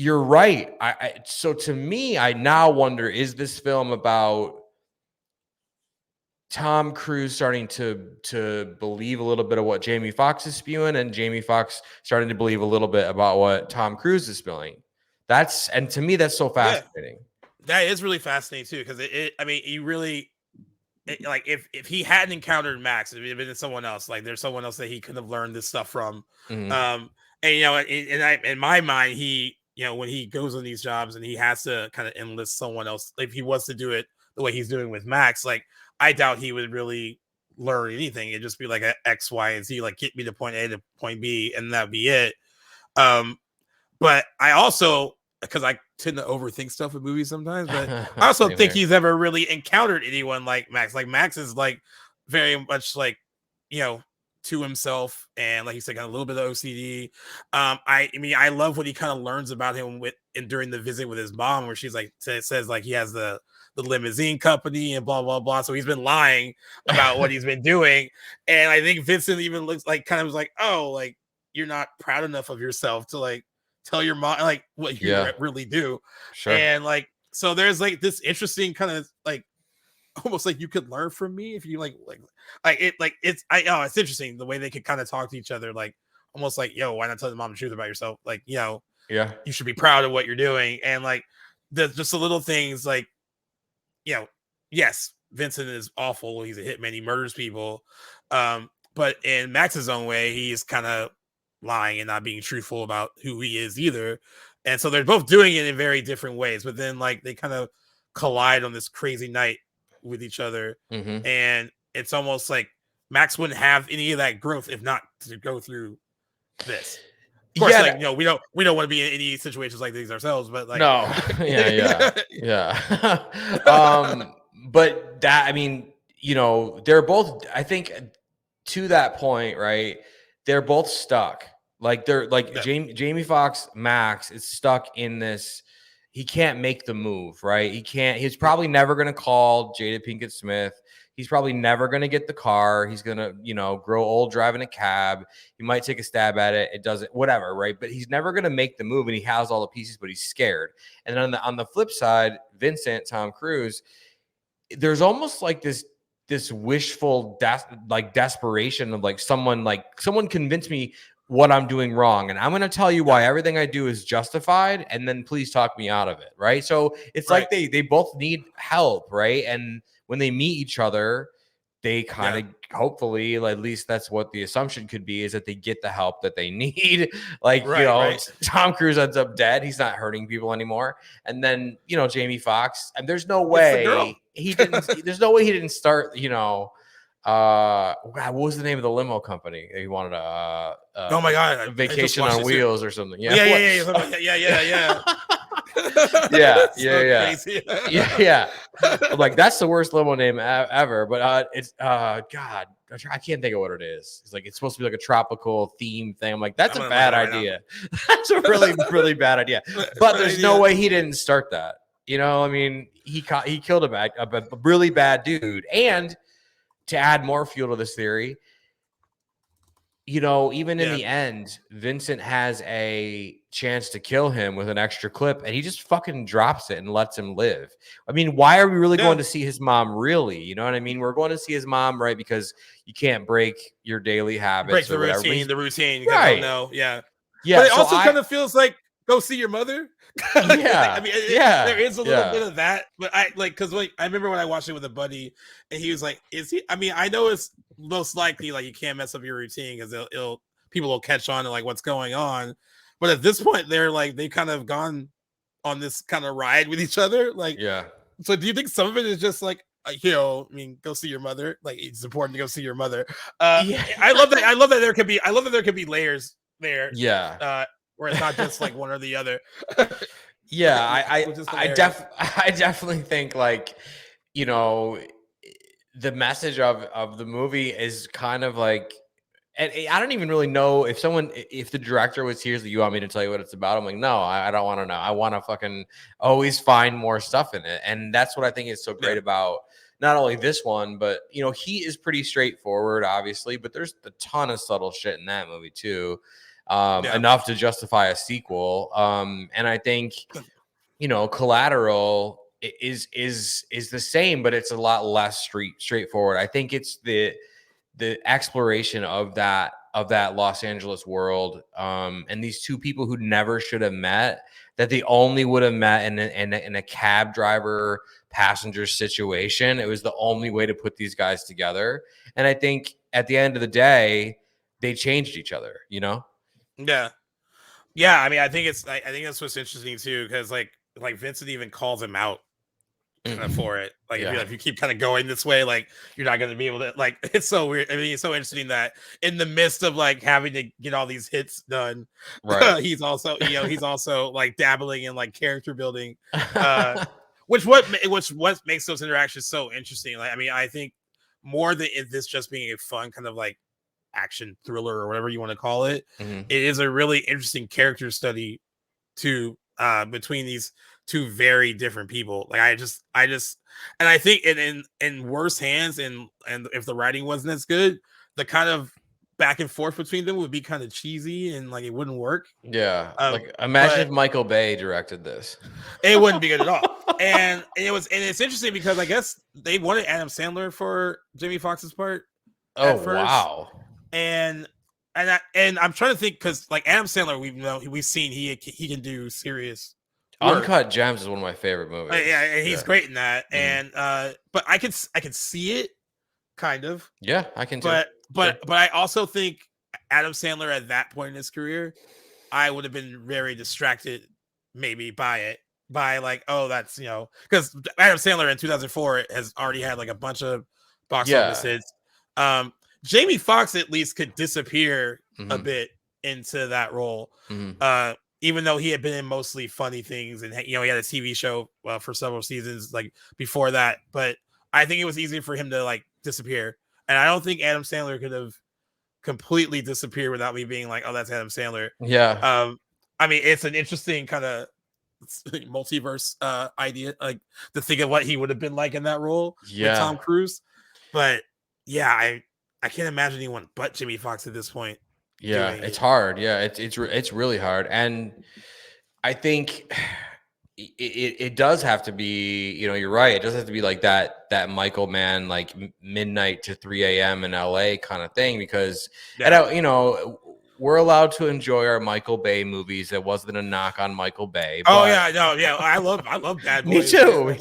you're right. So to me, I now wonder, is this film about Tom Cruise starting to believe a little bit of what Jamie Foxx is spewing, and Jamie Foxx starting to believe a little bit about what Tom Cruise is spewing? And to me, that's so fascinating. That is really fascinating too, because I mean, you really like if he hadn't encountered Max, it would have been someone else. Like there's someone else that he could have learned this stuff from. And you know, in my mind, he, you know, when he goes on these jobs and he has to kind of enlist someone else, if he was to do it the way he's doing with Max, like I doubt he would really learn anything. It'd just be like a X, Y, and Z, like get me to point A to point B, and that'd be it. But I also, because I tend to overthink stuff with movies sometimes, but I also think he's ever really encountered anyone like Max. Like Max is like very much like, you know, to himself, and like you said, got a little bit of OCD. I mean, I love what he kind of learns about him during the visit with his mom, where she's like says like he has the limousine company and blah blah blah. So he's been lying about what he's been doing, and I think Vincent even looks like kind of was like, oh, like you're not proud enough of yourself to like tell your mom like what you really do. Sure. And like so there's like this interesting kind of like almost like you could learn from me if you it's interesting the way they could kind of talk to each other, like almost like, yo, why not tell the mom the truth about yourself? Like, you know, you should be proud of what you're doing. And like just the little things, like, you know, yes, Vincent is awful, he's a hitman, he murders people, but in Max's own way, he's kind of lying and not being truthful about who he is either. And so they're both doing it in very different ways, but then like they kind of collide on this crazy night with each other, Mhm. and it's almost like Max wouldn't have any of that growth if not to go through this. Of course, Yeah, like we don't want to be in any situations like these ourselves, but like no. Yeah. But that, I mean, they're both, I think, to that point, right? They're both stuck. Like they're like Yeah. Jamie Foxx, Max is stuck in this. He can't make the move, right? He can't. He's probably never going to call Jada Pinkett Smith. He's probably never going to get the car. He's going to, grow old driving a cab. He might take a stab at it. It doesn't, whatever, right? But he's never going to make the move, and he has all the pieces, but he's scared. And then on the flip side, Vincent, Tom Cruise, there's almost like this wishful desperation of like someone convince me what I'm doing wrong, and I'm going to tell you why everything I do is justified, and then please talk me out of it, right? So it's like they both need help, right? And when they meet each other, they kind of hopefully, at least that's what the assumption could be, is that they get the help that they need. Tom Cruise ends up dead. He's not hurting people anymore. And then, Jamie Foxx, and there's no way he didn't start, what was the name of the limo company? He wanted oh my God, Vacation on Wheels or something. Yeah. Yeah. I'm like, that's the worst limo name ever. But it's God, I can't think of what it is. It's like it's supposed to be like a tropical theme thing. I'm like, that's a bad idea. That's a really, really bad idea. But there's no way he didn't start that. I mean, he killed a really bad dude. And to add more fuel to this theory, even in the end, Vincent has a chance to kill him with an extra clip, and he just fucking drops it and lets him live. I mean, why are we really going to see his mom? Really, you know what I mean? We're going to see his mom, right? Because you can't break your daily habits, break the routine. Right? No, yeah. Yeah. But it also kind of feels like go see your mother. Yeah. I mean, there is a little bit of that, but I remember when I watched it with a buddy, and he was like, "Is he?" I mean, I know it's most likely like you can't mess up your routine because people will catch on to like what's going on. But at this point, they kind of gone on this kind of ride with each other. Like, yeah. So do you think some of it is just like, I mean, go see your mother. Like, it's important to go see your mother. I love that. I love that there could be layers there. Yeah. Where it's not just like one or the other. Yeah, I definitely think like, the message of the movie is kind of like, and I don't even really know if the director was here, so you want me to tell you what it's about? I'm like, no, I don't want to know. I want to fucking always find more stuff in it. And that's what I think is so great about not only this one, but he is pretty straightforward, obviously, but there's a ton of subtle shit in that movie too. Enough to justify a sequel. And I think, Collateral is the same, but it's a lot less straightforward. I think it's the exploration of that Los Angeles world, and these two people who never should have met, that they only would have met in a cab driver passenger situation. It was the only way to put these guys together. And I think at the end of the day, they changed each other, Yeah. I mean, I think that's what's interesting too, because like Vincent even calls him out for it. Like, if you keep kind of going this way, like you're not going to be able to. Like, it's so weird. I mean, it's so interesting that in the midst of like having to get all these hits done, right? he's also like dabbling in like character building, which makes those interactions so interesting. Like, I mean, I think more than this just being a fun kind of like action thriller or whatever you want to call it, it is a really interesting character study to between these two very different people. Like, I just and I think in worse hands, and if the writing wasn't as good, the kind of back and forth between them would be kind of cheesy and like it wouldn't work. Like imagine if Michael Bay directed this. It wouldn't be good at all. And it's interesting because I guess they wanted Adam Sandler for Jamie Foxx's part. Oh wow. And I'm trying to think, because like Adam Sandler, we've seen he can do serious work. Uncut Gems is one of my favorite movies. And he's great in that. And but I can see it kind of. Yeah, I can too. But I also think Adam Sandler at that point in his career, I would have been very distracted maybe by it. by like, oh, that's because Adam Sandler in 2004 has already had like a bunch of box office hits. Jamie Foxx at least could disappear a bit into that role, even though he had been in mostly funny things, and he had a TV show for several seasons like before that. But I think it was easy for him to like disappear, and I don't think Adam Sandler could have completely disappeared without me being like, oh, that's Adam Sandler. Yeah. I mean, it's an interesting kind of multiverse idea, like to think of what he would have been like in that role with Tom Cruise. But yeah, I can't imagine anyone but Jimmy Foxx at this point. Yeah, it's hard. Yeah, it's really hard, and I think it does have to be. You're right. It does have to be like that Michael Mann, like midnight to 3 a.m. in LA kind of thing, because we're allowed to enjoy our Michael Bay movies. It wasn't a knock on Michael Bay. Oh yeah, no, yeah, I love Bad Boys. Me too.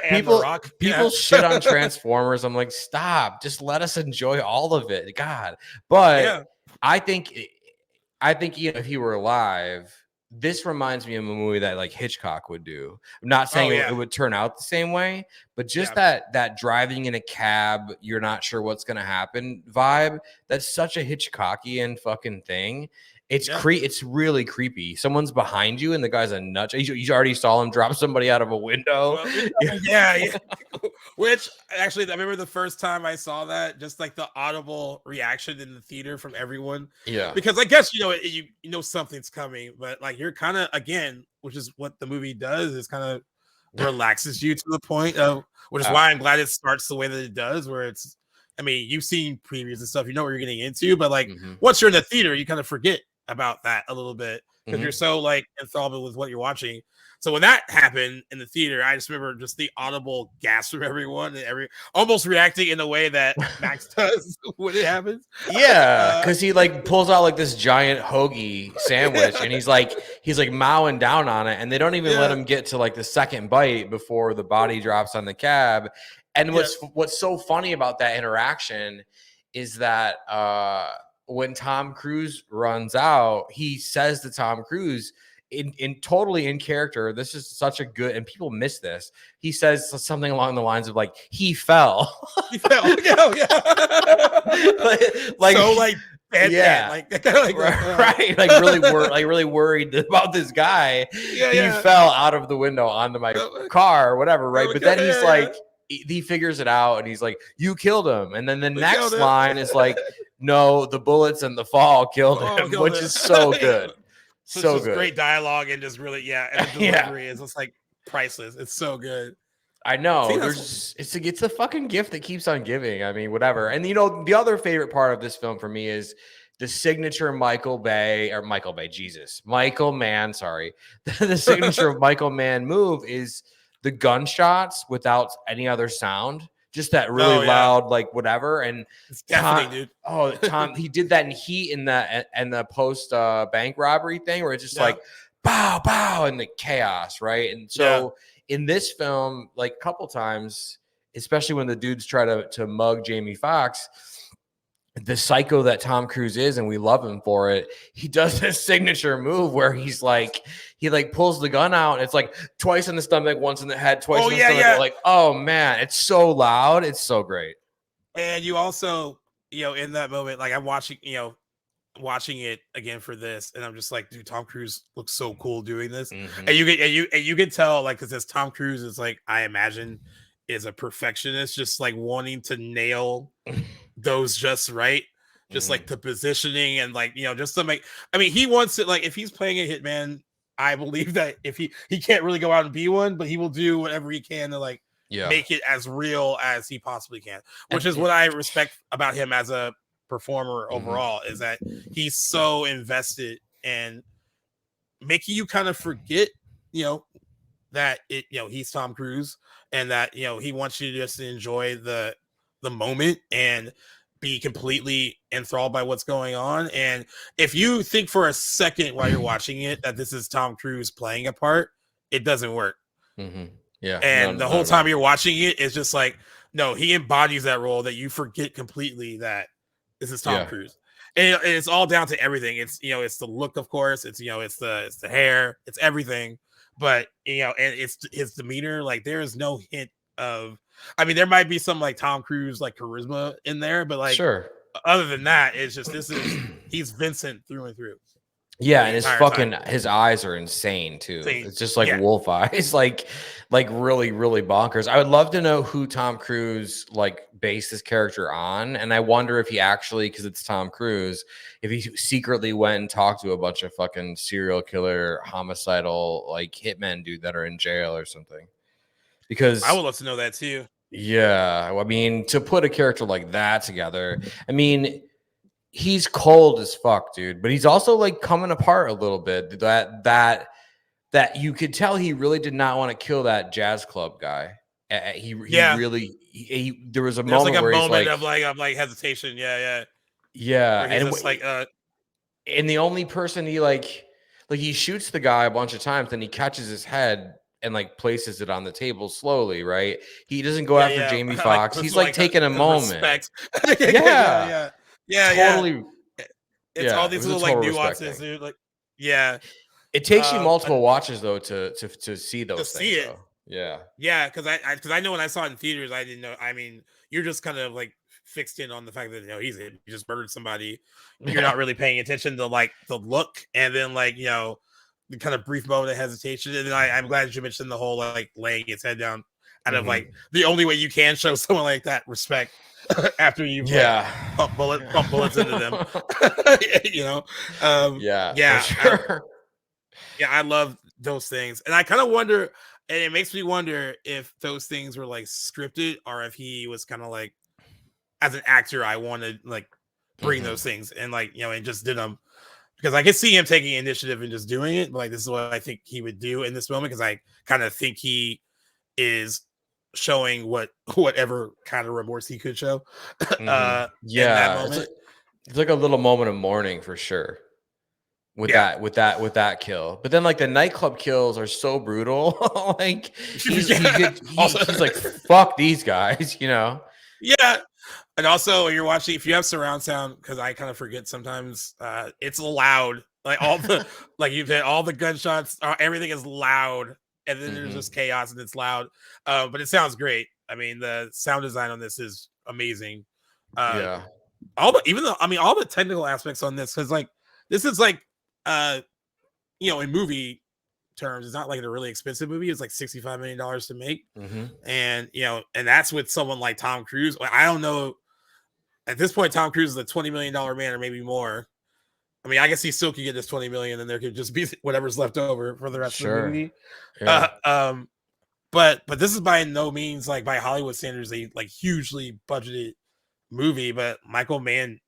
People Yeah. shit on Transformers. I'm like, stop. Just let us enjoy all of it. God, but Yeah. I think if he were alive, this reminds me of a movie that like Hitchcock would do. I'm not saying it would turn out the same way, but just that driving in a cab, you're not sure what's going to happen vibe. That's such a Hitchcockian fucking thing. It's it's really creepy. Someone's behind you and the guy's a nut. You already saw him drop somebody out of a window. Well, yeah. Which actually, I remember the first time I saw that, just like the audible reaction in the theater from everyone. Yeah. Because I guess you know something's coming, but like you're kind of, again, which is what the movie does, is kind of relaxes you to the point of, which is why I'm glad it starts the way that it does, where it's, I mean, you've seen previews and stuff, you know what you're getting into, but like once you're in the theater, you kind of forget about that a little bit because you're so like enthralled with what you're watching. So when that happened in the theater, I just remember just the audible gasp from everyone and almost reacting in the way that Max does when it happens. Yeah, because he like pulls out like this giant hoagie sandwich and he's like mowing down on it, and they don't even let him get to like the second bite before the body drops on the cab. And what's so funny about that interaction is that when Tom Cruise runs out, he says to Tom Cruise in totally in character, this is such a good, and people miss this. He says something along the lines of like, he fell. He fell. Yeah. like so like bad, right, like really worried about this guy. He fell out of the window onto my car or whatever, right? But then he's like, he figures it out and he's like, you killed him. And then the next line is like, no, the bullets and the fall killed him, which is so good. So good. Great dialogue and just really, and the delivery is just like priceless. It's so good. I know. It's the fucking gift that keeps on giving. I mean, whatever. And the other favorite part of this film for me is the signature Michael Mann, sorry. The signature of Michael Mann move is the gunshots without any other sound. Just that really loud, like whatever. And it's deafening, dude. Tom, he did that in Heat in the post bank robbery thing where it's just like bow, bow, and the chaos, right? And so in this film, like a couple times, especially when the dudes try to mug Jamie Foxx, the psycho that Tom Cruise is, and we love him for it, he does this signature move where he pulls the gun out, and it's like twice in the stomach, once in the head, twice in the stomach. Like, oh man, it's so loud. It's so great. And you also, in that moment, like I'm watching it again for this, and I'm just like, dude, Tom Cruise looks so cool doing this. And you can tell, like, because Tom Cruise is like, I imagine, is a perfectionist, just like wanting to nail those just right, just like the positioning and like just to make, I mean, he wants it, like if he's playing a hitman, I believe that if he can't really go out and be one, but he will do whatever he can to like make it as real as he possibly can, which is what I respect about him as a performer overall, is that he's so invested in making you kind of forget that he's Tom Cruise, and that he wants you to just enjoy the moment and be completely enthralled by what's going on. And if you think for a second while you're watching it that this is Tom Cruise playing a part, it doesn't work. And the whole time you're watching it, it's just like, no, he embodies that role, that you forget completely that this is Tom Cruise. And it's all down to everything. It's it's the look, of course. It's it's the hair. It's everything. but and it's his demeanor. Like there is no hint of. I mean, there might be some like Tom Cruise like charisma in there, but like Sure. other than that, it's just he's Vincent through and through. Yeah, and his eyes are insane too. It's just like wolf eyes, like really, really bonkers. I would love to know who Tom Cruise like based his character on, and I wonder if he actually, because it's Tom Cruise, if he secretly went and talked to a bunch of fucking serial killer, homicidal, like hitmen dude that are in jail or something. Because I would love to know that too. Yeah, I mean, to put a character like that together, I mean, he's cold as fuck, dude, but he's also like coming apart a little bit. That you could tell he really did not want to kill that jazz club guy. He really there was a moment like where he's like of hesitation. Yeah. And just like and the only person he like he shoots the guy a bunch of times, then he catches his head and like places it on the table slowly, right? He doesn't go after Jamie Foxx. He's like taking a moment. Yeah. Totally. It's all these little like nuances, dude. Like, it takes you multiple watches though to see those things. See it. Yeah, because I know when I saw it in theaters, I didn't know. I mean, you're just kind of like fixed in on the fact that he just murdered somebody. You're not really paying attention to like the look, and then like the kind of brief moment of hesitation. And then I'm glad you mentioned the whole like laying his head down. Out of like the only way you can show someone like that respect after you pump bullets into them. Sure. I love those things, and I kind of wonder, and it makes me wonder if those things were like scripted or if he was kind of like, as an actor, I wanted like bring those things and like and just did them. Because I could see him taking initiative and just doing it. But like, this is what I think he would do in this moment. Because I kind of think he is showing whatever kind of remorse he could show. In that moment. It's like a little moment of mourning for sure. With that kill. But then like the nightclub kills are so brutal. Like he's like, fuck these guys, Yeah. And also, when you're watching, if you have surround sound, because I kind of forget sometimes, it's loud. Like all the, like you've hit all the gunshots, everything is loud, and then there's just chaos and it's loud. But it sounds great. I mean, the sound design on this is amazing. All the technical aspects on this, because like this is like, in movie terms, it's not like a really expensive movie. It's like $65 million to make, and and that's with someone like Tom Cruise. I don't know. At this point, Tom Cruise is a $20 million man, or maybe more. I mean, I guess he still could get this 20 million, and there could just be whatever's left over for the rest of the movie. Yeah. But this is by no means, like by Hollywood standards, a like hugely budgeted movie. But Michael Mann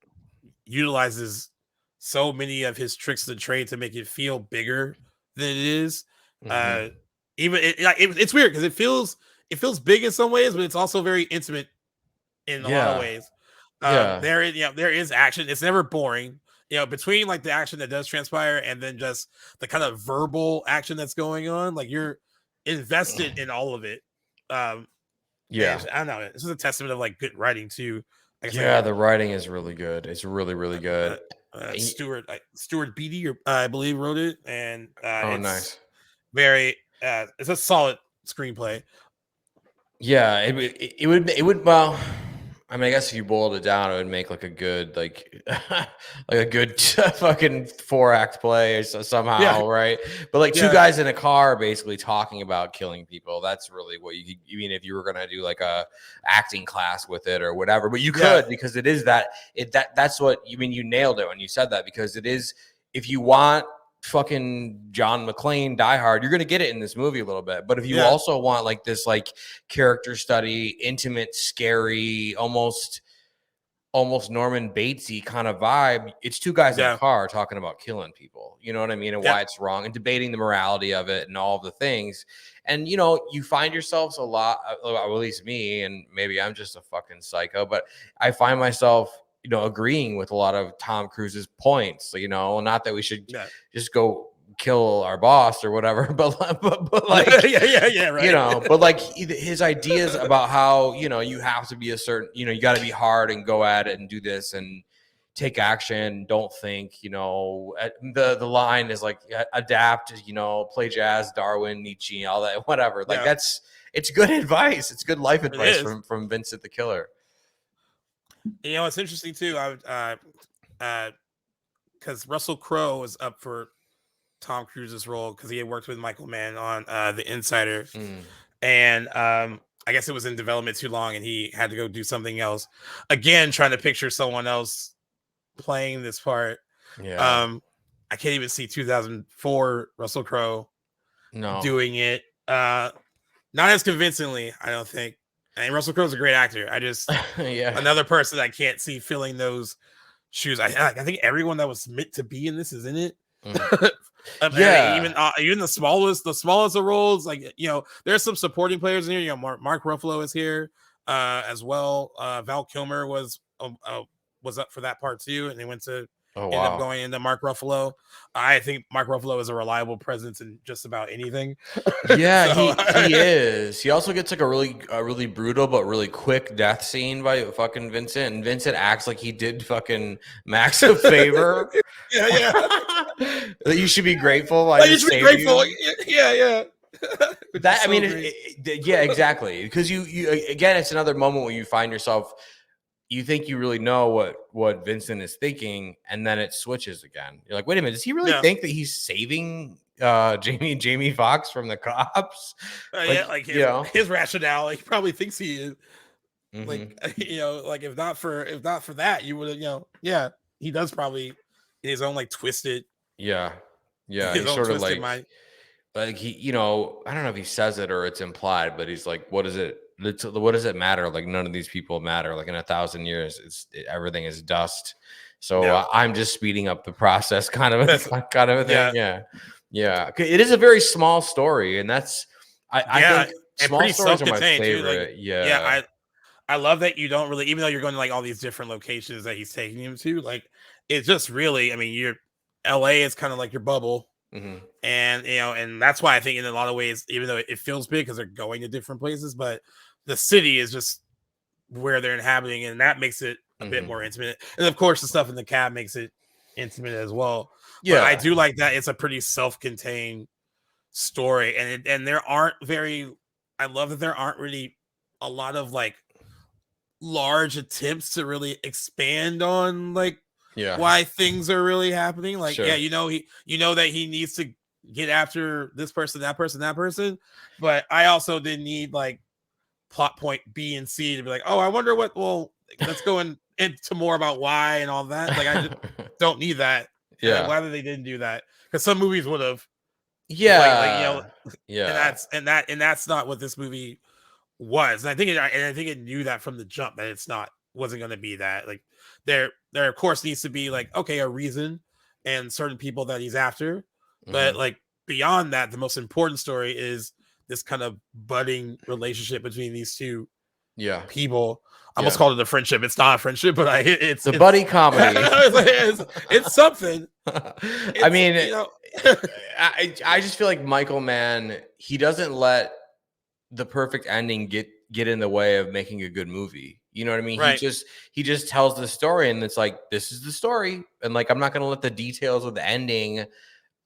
utilizes so many of his tricks of the trade to make it feel bigger than it is. It's weird because it feels big in some ways, but it's also very intimate in a lot of ways. There is action. It's never boring. Between like the action that does transpire and then just the kind of verbal action that's going on, like you're invested in all of it. I don't know. This is a testament of like good writing too. The writing is really good. It's really, really good. Stuart Beatty, I believe, wrote it, and it's nice. Very, it's a solid screenplay. Yeah, it would. Well, I mean, I guess if you boiled it down, it would make like a good like a good fucking 4-act play somehow, right? But like two guys in a car basically talking about killing people. That's really what you mean if you were gonna do like a acting class with it or whatever. But you could because it is that's what you mean. You nailed it when you said that, because it is, if you want fucking John McClane Die Hard, you're gonna get it in this movie a little bit. But if you also want like this like character study, intimate, scary, almost Norman Batesy kind of vibe, it's two guys in a car talking about killing people. You know what I mean? And why it's wrong, and debating the morality of it and all of the things. And you find yourselves a lot, at least me, and maybe I'm just a fucking psycho, but I find myself agreeing with a lot of Tom Cruise's points, not that we should just go kill our boss or whatever, but like, right. But like his ideas about how, you have to be a certain, you got to be hard and go at it and do this. And, take action, don't think, the line is like adapt, play jazz, Darwin, Nietzsche, all that, whatever. Like it's good advice. It's good life advice from Vincent the Killer. It's interesting too. Because Russell Crowe was up for Tom Cruise's role because he had worked with Michael Mann on The Insider, and I guess it was in development too long, and he had to go do something else. Again, trying to picture someone else playing this part. Yeah. I can't even see 2004 Russell Crowe doing it. Not as convincingly, I don't think. And Russell Crowe's a great actor. I just another person I can't see filling those shoes. I think everyone that was meant to be in this is in it. Even the smallest of roles, like there's some supporting players in here. Mark Ruffalo is here as well. Val Kilmer was up for that part too, and they went to end up going into Mark Ruffalo. I think Mark Ruffalo is a reliable presence in just about anything. Yeah, he is. He also gets like a really brutal but really quick death scene by fucking Vincent, and Vincent acts like he did fucking Max a favor. Yeah. That you should be grateful. You should be grateful. Yeah. That yeah, exactly. Because you again, it's another moment where you find yourself. You think you really know what Vincent is thinking, and then it switches again. You're like, wait a minute, does he really think that he's saving Jamie Foxx from the cops? His rationale, he probably thinks he is. Like if not for that, you would have he does probably his own like twisted. Yeah. He's sort of like he, I don't know if he says it or it's implied, but he's like, what does it matter? Like none of these people matter. Like in 1,000 years, everything is dust. So I'm just speeding up the process, kind of a thing. Yeah. It is a very small story, and that's I think small stories are my favorite. Too. I love that you don't really, even though you're going to like all these different locations that he's taking him to, like it's just really, you're LA is kind of like your bubble. Mm-hmm. And and that's why I think in a lot of ways, even though it feels big because they're going to different places, but the city is just where they're inhabiting, and that makes it a bit more intimate. And of course, the stuff in the cab makes it intimate as well. Yeah, but I do like that it's a pretty self-contained story, and there aren't I love that there aren't really a lot of like large attempts to really expand on like why things are really happening. Like, that he needs to get after this person, that person. But I also didn't need like plot point B and C to be like, oh, I wonder let's go into more about why and all that. Like, I just don't need that. Yeah. I'm glad that they didn't do that, because some movies would have. Yeah. And that's not what this movie was. And I think it knew that from the jump, that wasn't going to be that. Like there of course needs to be like, okay, a reason and certain people that he's after, but like beyond that, the most important story is this kind of budding relationship between these two people. I almost called it a friendship. It's not a friendship, but it's a buddy comedy. it's something. I just feel like Michael Mann, he doesn't let the perfect ending get in the way of making a good movie. You know what I mean? Right. He just tells the story, and it's like, this is the story, and like I'm not going to let the details of the ending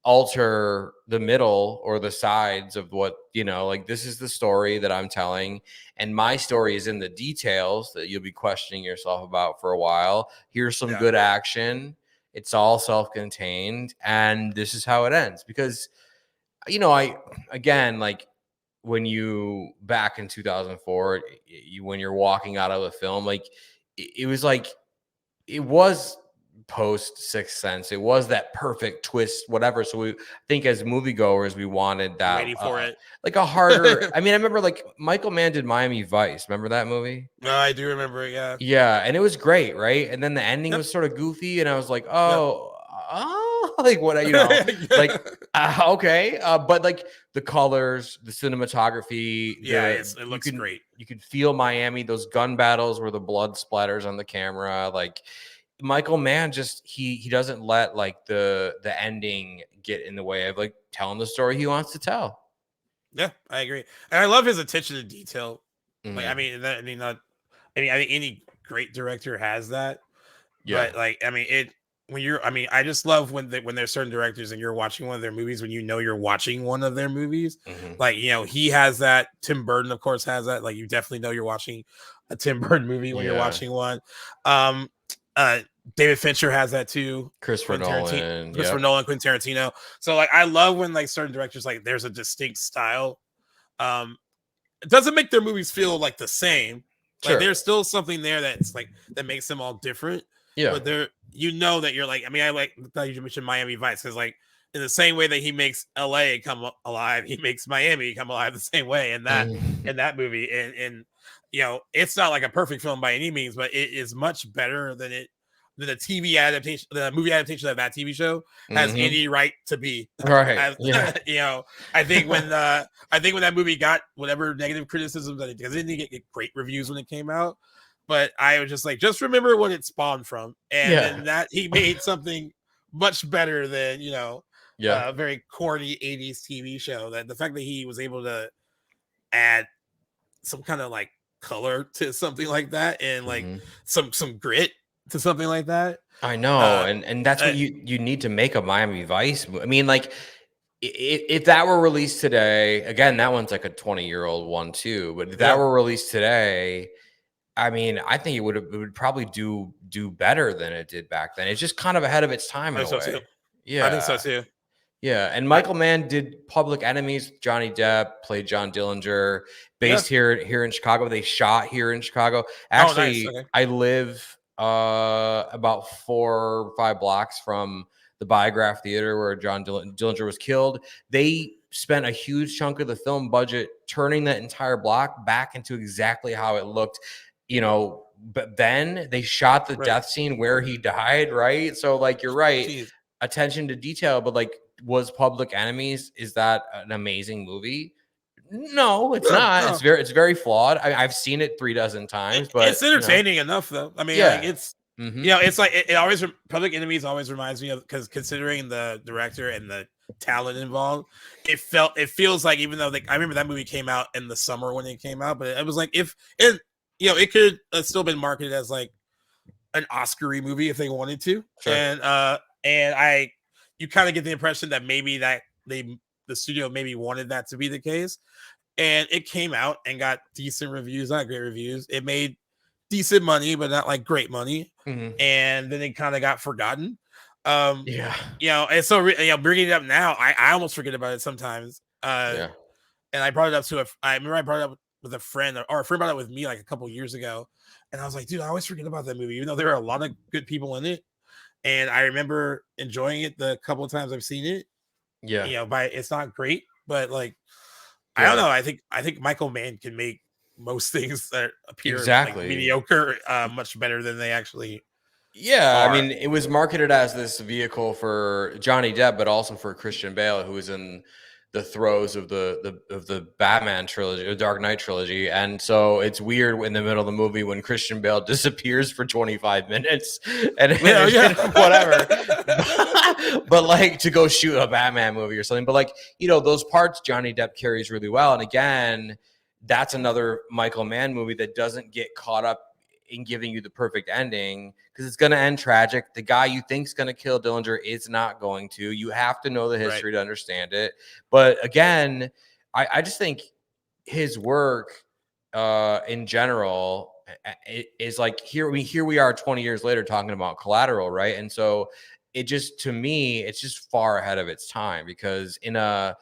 alter the middle or the sides of what, like this is the story that I'm telling, and my story is in the details that you'll be questioning yourself about for a while. Here's some good action. It's all self-contained, and this is how it ends. Because like when you back in 2004, when you're walking out of the film, like it was post Sixth Sense. It was that perfect twist, whatever. So we think as moviegoers, we wanted that. Waiting for it. Like a harder. I remember like Michael Mann did Miami Vice. Remember that movie? No, I do remember it. Yeah. Yeah, and it was great, right? And then the ending was sort of goofy, and I was like, like what, like okay, but like the colors, the cinematography, it looks great. You could feel Miami, those gun battles where the blood splatters on the camera. Like Michael Mann, just he doesn't let like the ending get in the way of like telling the story he wants to tell. Yeah, I agree, and I love his attention to detail. Like, I think any great director has that. But like, I mean, I just love when there's certain directors and you're watching one of their movies when you know you're watching one of their movies. Like, he has that. Tim Burton, of course, has that. Like, you definitely know you're watching a Tim Burton movie when you're watching one. David Fincher has that too. Christopher Nolan, Quentin Tarantino. So like, I love when like certain directors, like, there's a distinct style. It doesn't make their movies feel like the same. Like, there's still something there that's like that makes them all different. Yeah, but that you're like, I mean, I like that you mentioned Miami Vice, because like, in the same way that he makes LA come alive, he makes Miami come alive the same way in that movie. And it's not like a perfect film by any means, but it is much better than the TV adaptation, the movie adaptation of that TV show has any right to be. Right. I think when that movie got whatever negative criticism that it didn't get great reviews when it came out, but I was just like, just remember what it spawned from, and then that he made something much better than a very corny 80s TV show. That the fact that he was able to add some kind of like color to something like that, and like some grit to something like that. I know, and that's what you need to make a Miami Vice movie. I mean, like, if that were released today, again, that one's like a 20-year-old one too. But if that were released today, I mean, I think it would probably do better than it did back then. It's just kind of ahead of its time in a way. Yeah, I think so too. Yeah, and Michael Mann did Public Enemies. Johnny Depp played John Dillinger, based here in Chicago. They shot here in Chicago. Actually, nice. Okay. I live about 4 or 5 blocks from the Biograph Theater where John Dillinger was killed. They spent a huge chunk of the film budget turning that entire block back into exactly how it looked. But then they shot the death scene where he died, right? So like, you're right. Jeez. Attention to detail, but like, was Public Enemies, is that an amazing movie? No, it's not. No. It's very flawed. I've seen it 36 times, but it's entertaining enough though. I mean, like, it's it's like it always Public Enemies always reminds me of, because considering the director and the talent involved, it feels like, even though I remember that movie came out in the summer when it came out, but it was like, if it it could have still been marketed as like an Oscar-y movie if they wanted to. Sure. And you kind of get the impression that maybe that the studio maybe wanted that to be the case. And it came out and got decent reviews, not great reviews. It made decent money, but not like great money. And then it kind of got forgotten. And so bringing it up now, I almost forget about it sometimes. And I brought it up I remember I brought it up with a friend, or a friend brought it with me like a couple years ago. And I was like, dude, I always forget about that movie, even though there are a lot of good people in it. And I remember enjoying it the couple of times I've seen it. It's not great, but like, I don't know. I think Michael Mann can make most things that appear like mediocre much better than they actually are. I mean, it was marketed as this vehicle for Johnny Depp, but also for Christian Bale, who was in the throes of the Batman trilogy, the Dark Knight trilogy. And so it's weird in the middle of the movie when Christian Bale disappears for 25 minutes and whatever, but like, to go shoot a Batman movie or something. But like, those parts Johnny Depp carries really well. And again, that's another Michael Mann movie that doesn't get caught up in giving you the perfect ending, because it's going to end tragic. The guy you think's going to kill Dillinger is not going to. You have to know the history to understand it. But again, I just think his work in general is like, here we are 20 years later talking about Collateral, right? And so it just, to me, it's just far ahead of its time, because in a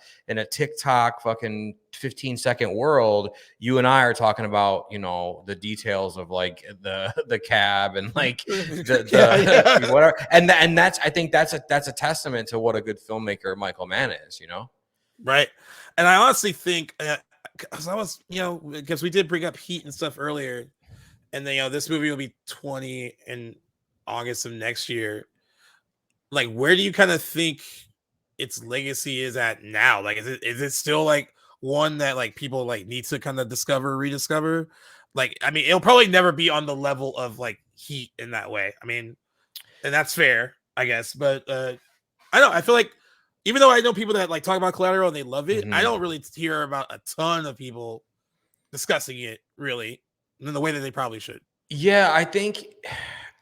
TikTok fucking 15-second world, you and I are talking about, the details of like the cab and like the whatever. And that's, I think that's a testament to what a good filmmaker Michael Mann is, Right. And I honestly think, because I was, because we did bring up Heat and stuff earlier, and then, this movie will be 20 in August of next year. Like, where do you kind of think its legacy is at now? Like, is it still like one that like people like need to kind of rediscover? Like, I mean, it'll probably never be on the level of like Heat in that way. I mean, and that's fair, I guess. But I feel like, even though I know people that like talk about Collateral and they love it, I don't really hear about a ton of people discussing it really in the way that they probably should. Yeah, I think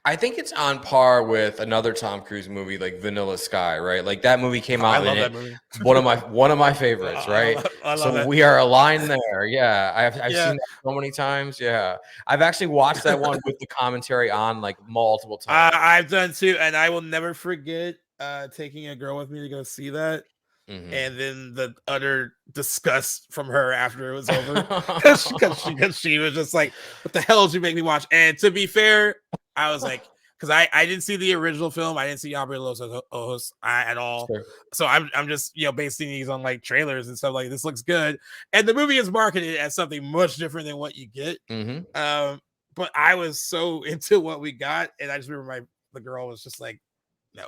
I think it's on par with another Tom Cruise movie, like Vanilla Sky, right? Like that movie came I out love in that it. movie. One of my favorites, right? I love So that. we are aligned there. Yeah, I've Yeah. seen that so many times. Yeah, I've actually watched that one with the commentary on like multiple times. I've done too, and I will never forget taking a girl with me to go see that. Mhm. And then the utter disgust from her after it was over, because she was just like, "What the hell did you make me watch?" And to be fair, I was like, because I didn't see the original film, I didn't see Aubrey Los Ojos at all, Sure. so I'm just basing these on like trailers and stuff. Like, this looks good, and the movie is marketed as something much different than what you get. Mhm. But I was so into what we got, and I just remember the girl was just like, "No,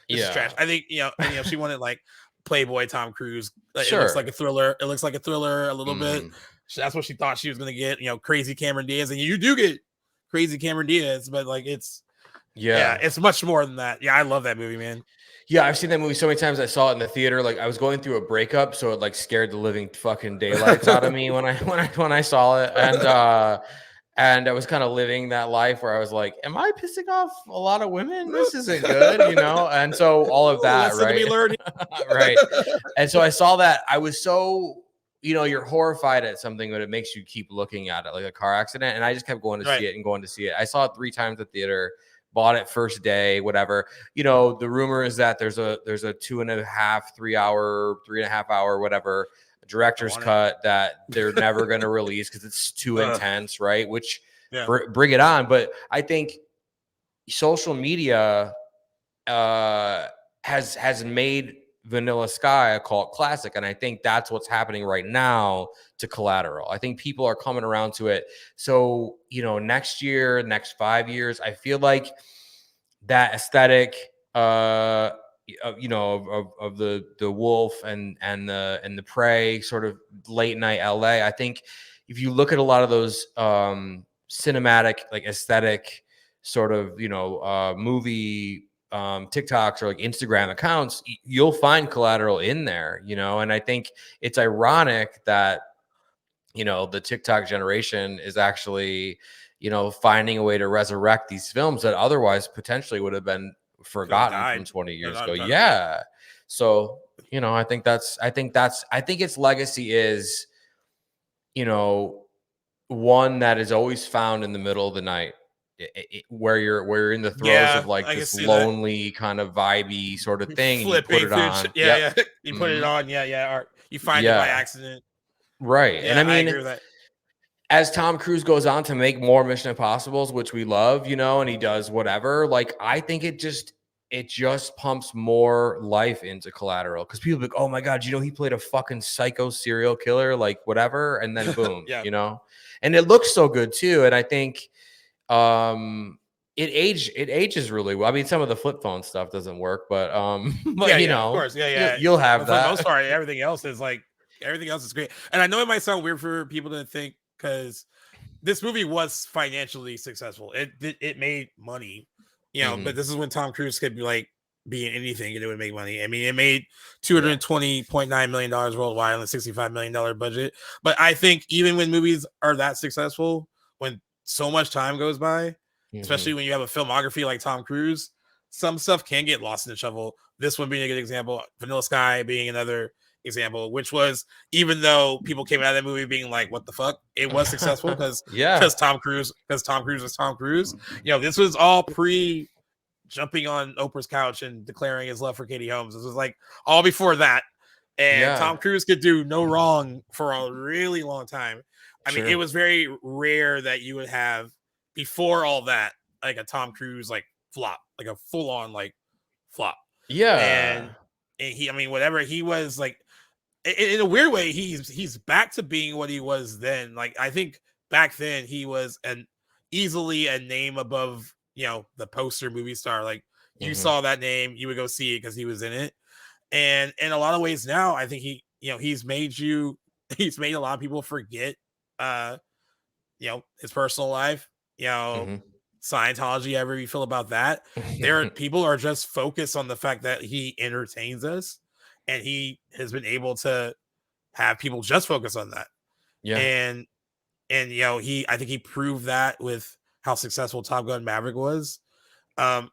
this is trash." Yeah. I think she wanted like Playboy Tom Cruise. It looks Sure. like a thriller. It looks like a thriller a little bit. Mhm. That's what she thought she was gonna get. Crazy Cameron Diaz, and you do get crazy Cameron Diaz, but like it's Yeah. it's much more than that. Yeah, I love that movie, man. Yeah, I've seen that movie so many times. I saw it in the theater. Like I was going through a breakup, so it like scared the living fucking daylights out of me when I saw it. And I was kind of living that life where I was like, am I pissing off a lot of women? This isn't good, And so all of that, Lesson to be right? learned. Right. And so I saw that. I was so, you're horrified at something, but it makes you keep looking at it like a car accident. And I just kept going to see it and going to see it. I saw it 3 times at the theater. Bought it first day, whatever. The rumor is that there's a 2.5, 3.5 hour, whatever director's cut that they're never going to release because it's too intense, right? Which bring it on. But I think social media has made Vanilla Sky a cult classic, and I think that's what's happening right now to Collateral. I think people are coming around to it. So next year, next 5 years, I feel like that aesthetic of the wolf and the prey sort of late night LA. I think if you look at a lot of those cinematic, like aesthetic sort of movie TikToks or like Instagram accounts, you'll find Collateral in there, and I think it's ironic that the TikTok generation is actually finding a way to resurrect these films that otherwise potentially would have been forgotten from 20 years ago. Yeah. So, I think its legacy is, one that is always found in the middle of the night, where you're in the throes of like this lonely kind of vibey sort of thing. And you put it on. Yeah. You put it on. Yeah. Or you find it by accident. Right. Yeah, And I mean, agree with that. As Tom Cruise goes on to make more Mission Impossibles, which we love, and he does whatever, like I think it just pumps more life into Collateral, because people be like, oh my God, he played a fucking psycho serial killer, like whatever, and then boom, and it looks so good too. And I think it ages really well. I mean, some of the flip phone stuff doesn't work, but of course, you'll have that. For the most part, everything else is great. And I know it might sound weird for people to think, because this movie was financially successful. It made money, but this is when Tom Cruise could be in anything and it would make money. I mean, it made $220.9 million worldwide on a $65 million budget. But I think even when movies are that successful, when so much time goes by, especially when you have a filmography like Tom Cruise, some stuff can get lost in the shuffle. This one being a good example, Vanilla Sky being another example, which was, even though people came out of that movie being like, what the fuck, it was successful because Tom Cruise was Tom Cruise. This was all pre jumping on Oprah's couch and declaring his love for Katie Holmes. This was like all before that, and Tom Cruise could do no wrong for a really long time. I mean, it was very rare that you would have, before all that, like a Tom Cruise like flop, like a full on like flop. And he, I mean, whatever he was like, in a weird way, he's back to being what he was then. Like, I think back then he was easily a name above, the poster movie star. Like, you saw that name, you would go see it because he was in it. And in a lot of ways now, I think he's made a lot of people forget, his personal life, Scientology, however you feel about that. People are just focused on the fact that he entertains us, and he has been able to have people just focus on that. And I think he proved that with how successful Top Gun Maverick was. I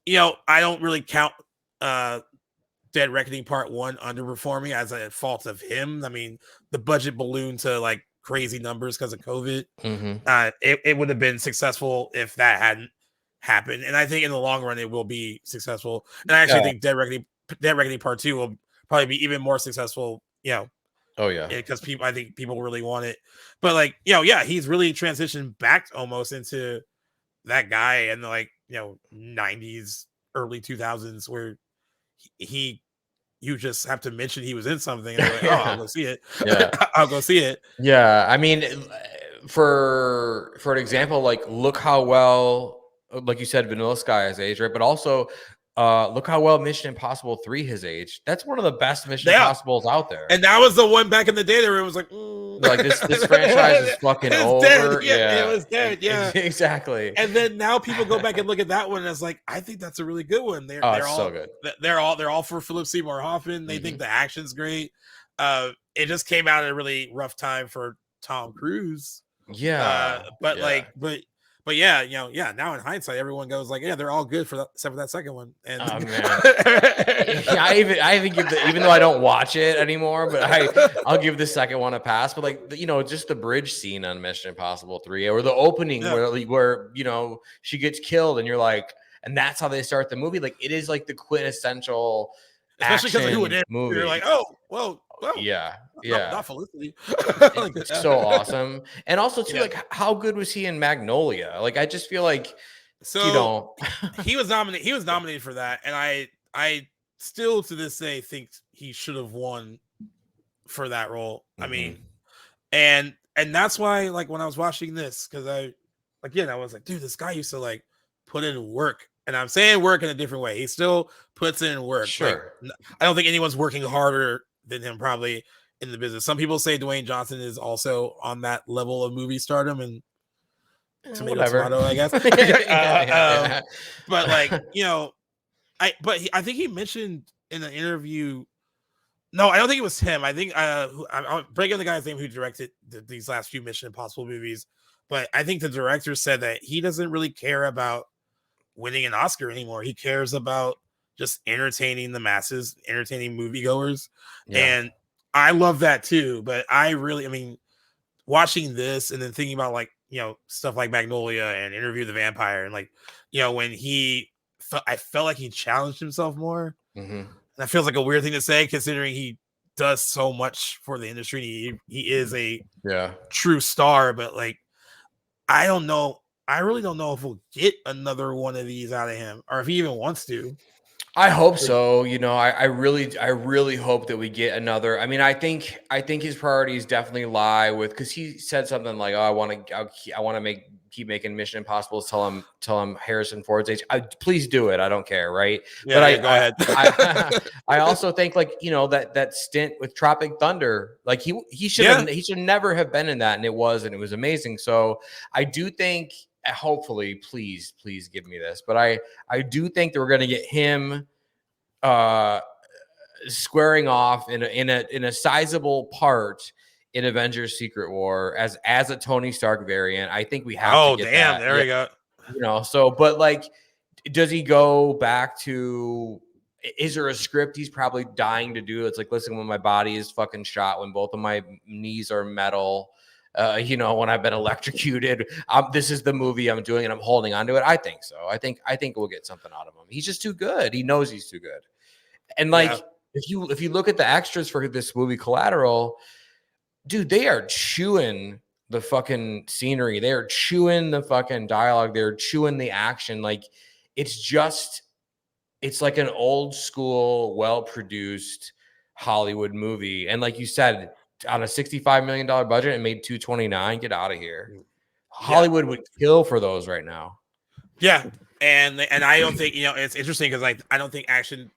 don't really count Dead Reckoning Part 1 underperforming as a fault of him. I mean, the budget ballooned to like crazy numbers because of COVID. It would have been successful if that hadn't happened. And I think in the long run, it will be successful. And I actually think Dead Reckoning Part 2 will probably be even more successful, Oh yeah, because I think people really want it. But like, he's really transitioned back almost into that guy in the 90s, early 2000s, where you just have to mention he was in something and like, I'll go see it. I'll go see it. Yeah, I mean, for an example, like look how well, like you said, Vanilla Sky has aged, right? But also, look how well Mission Impossible 3 has aged. That's one of the best Mission Impossibles out there. And that was the one back in the day where it was like, like this franchise is fucking over. Dead. Yeah, it was dead. Yeah, exactly. And then now people go back and look at that one and it's like, I think that's a really good one. They're all so good. They're all for Philip Seymour Hoffman. They think the action's great. It just came out at a really rough time for Tom Cruise. Yeah, but now in hindsight, everyone goes like, they're all good except for that second one. And I even give even though I don't watch it anymore, but I'll give the second one a pass. But like just the bridge scene on Mission Impossible 3 or the opening where she gets killed and you're like, and that's how they start the movie. Like it is like the quintessential, especially because of who it is. Movie. You're like, oh, well. Not Felicity. It's so awesome. And also too, like how good was he in Magnolia? Like I just feel like he was nominated for that, and I still to this day think he should have won for that role. I mean, and that's why, like, when I was watching this, because I was like, dude, this guy used to like put in work. And I'm saying work in a different way. He still puts in work. Sure. Like, I don't think anyone's working harder than him probably in the business. Some people say Dwayne Johnson is also on that level of movie stardom, and tomato, I guess. But like, I think he mentioned in an interview. No, I don't think it was him. I think I'm breaking the guy's name who directed these last few Mission Impossible movies. But I think the director said that he doesn't really care about winning an Oscar anymore. He cares about just entertaining the masses, entertaining moviegoers. And I love that too. But watching this and then thinking about like, stuff like Magnolia and Interview with the Vampire and like, when I felt like he challenged himself more. And that feels like a weird thing to say considering he does so much for the industry. He is a true star, but like, I don't know. I really don't know if we'll get another one of these out of him or if he even wants to. I hope so. I really hope that we get another. I mean, I think his priorities definitely lie with, because he said something like, "Oh, I want to keep making Mission Impossible till I'm Harrison Ford's age." Please do it. I don't care, right? Yeah, but go ahead. I also think like that stint with Tropic Thunder, like he should never have been in that, and it was amazing. So I do think. Hopefully, please give me this. But I do think that we're going to get him squaring off in a sizable part in Avengers Secret War as a Tony Stark variant. I think we have to get that. There we go. So but like, does he go back to, is there a script he's probably dying to do? It's like, listen, when my body is fucking shot, when both of my knees are metal, when I've been electrocuted, this is the movie I'm doing and I'm holding on to it. I think so. I think we'll get something out of him. He's just too good. He knows he's too good. And like, if you look at the extras for this movie Collateral, dude, they are chewing the fucking scenery. They are chewing the fucking dialogue. They're chewing the action. Like it's like an old school, well-produced Hollywood movie. And like you said, on a $65 million budget and made $229, get out of here. Hollywood would kill for those right now. Yeah. And I don't think, it's interesting because like I don't think action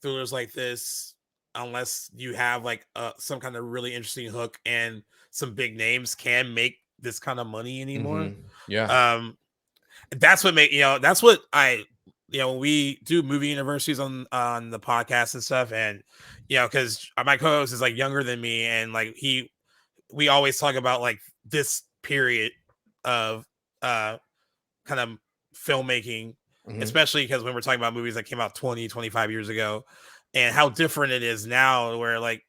thrillers like this, unless you have like some kind of really interesting hook and some big names, can make this kind of money anymore. That's what that's what I when we do movie universities on the podcast and stuff, and because my co-host is like younger than me, and like we always talk about like this period of kind of filmmaking, especially because when we're talking about movies that came out 20, 25 years ago, and how different it is now, where like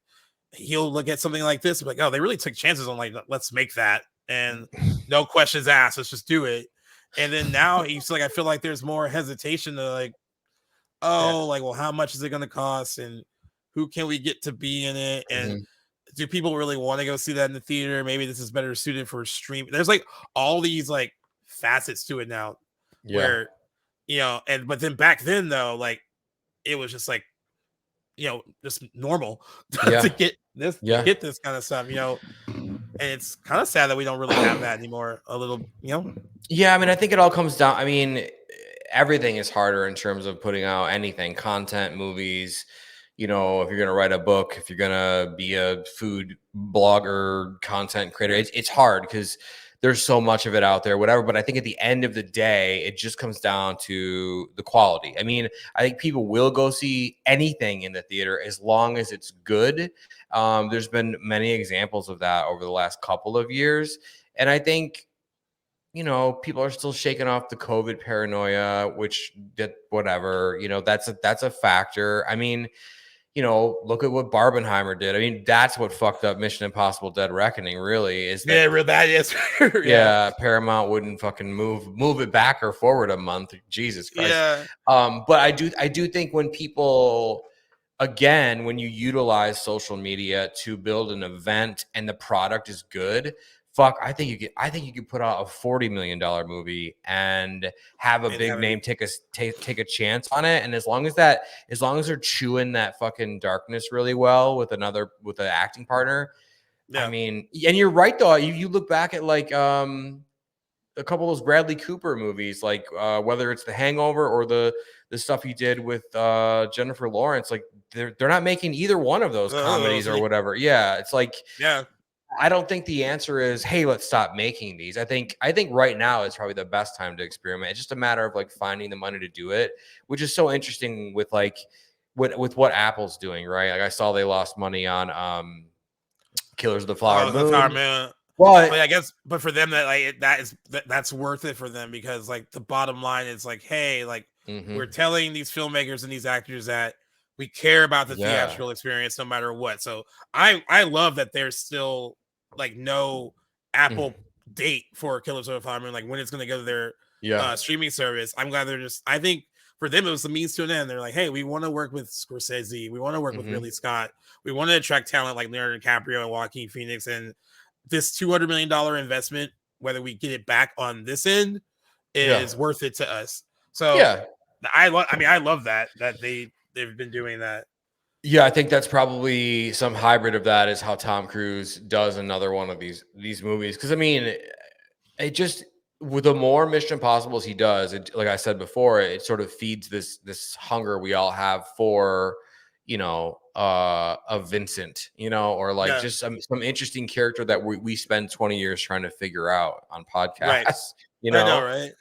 he'll look at something like this and be like, oh, they really took chances on like, let's make that, and no questions asked, let's just do it. And then now he's like, I feel like there's more hesitation to like, oh, like, well, how much is it going to cost, and who can we get to be in it, and do people really want to go see that in the theater? Maybe this is better suited for stream. There's like all these like facets to it now, where but then back then though, like it was just like just normal to get this kind of stuff, and it's kind of sad that we don't really have that anymore. A little, Yeah, I mean, I think it all comes down. I mean, everything is harder in terms of putting out anything, content, movies. If you're going to write a book, if you're going to be a food blogger, content creator, it's hard because there's so much of it out there, whatever. But I think at the end of the day, it just comes down to the quality. I mean, I think people will go see anything in the theater as long as it's good. There's been many examples of that over the last couple of years. And I think, people are still shaking off the COVID paranoia, which whatever, that's a factor. I mean, look at what Barbenheimer did. I mean, that's what fucked up Mission Impossible Dead Reckoning, really, is that, that is. Paramount wouldn't fucking move it back or forward a month. Jesus Christ. Yeah. But I do think when people, again, when you utilize social media to build an event and the product is good, I think you could put out a $40 million movie and have a big name take a chance on it. And as long as they're chewing that fucking darkness really well with an acting partner, I mean, and you're right though. You look back at like a couple of those Bradley Cooper movies, like whether it's The Hangover or the stuff he did with Jennifer Lawrence, like they're not making either one of those comedies or whatever. Yeah, it's like I don't think the answer is, hey, let's stop making these. I think right now is probably the best time to experiment. It's just a matter of like finding the money to do it, which is so interesting with like with what Apple's doing, right? Like I saw they lost money on Killers of the Flower Moon. But I guess, for them that's worth it for them, because like the bottom line is like, hey, like we're telling these filmmakers and these actors that we care about the theatrical experience no matter what. So I love that there's still like no Apple date for Killers of the Flower Moon, like when it's going to go to their streaming service. I'm glad I think for them it was the means to an end. They're like, hey, we want to work with Scorsese, we want to work with Ridley Scott, we want to attract talent like Leonardo DiCaprio and Joaquin Phoenix, and this $200 million investment, whether we get it back on this end, is worth it to us. So I love that they've been doing that. Yeah, I think that's probably some hybrid of that is how Tom Cruise does another one of these movies. Because I mean, it just, with the more Mission Impossibles he does, it, like I said before, it sort of feeds this hunger we all have for, a Vincent, or like just some interesting character that we spend 20 years trying to figure out on podcasts. Right. I know, right?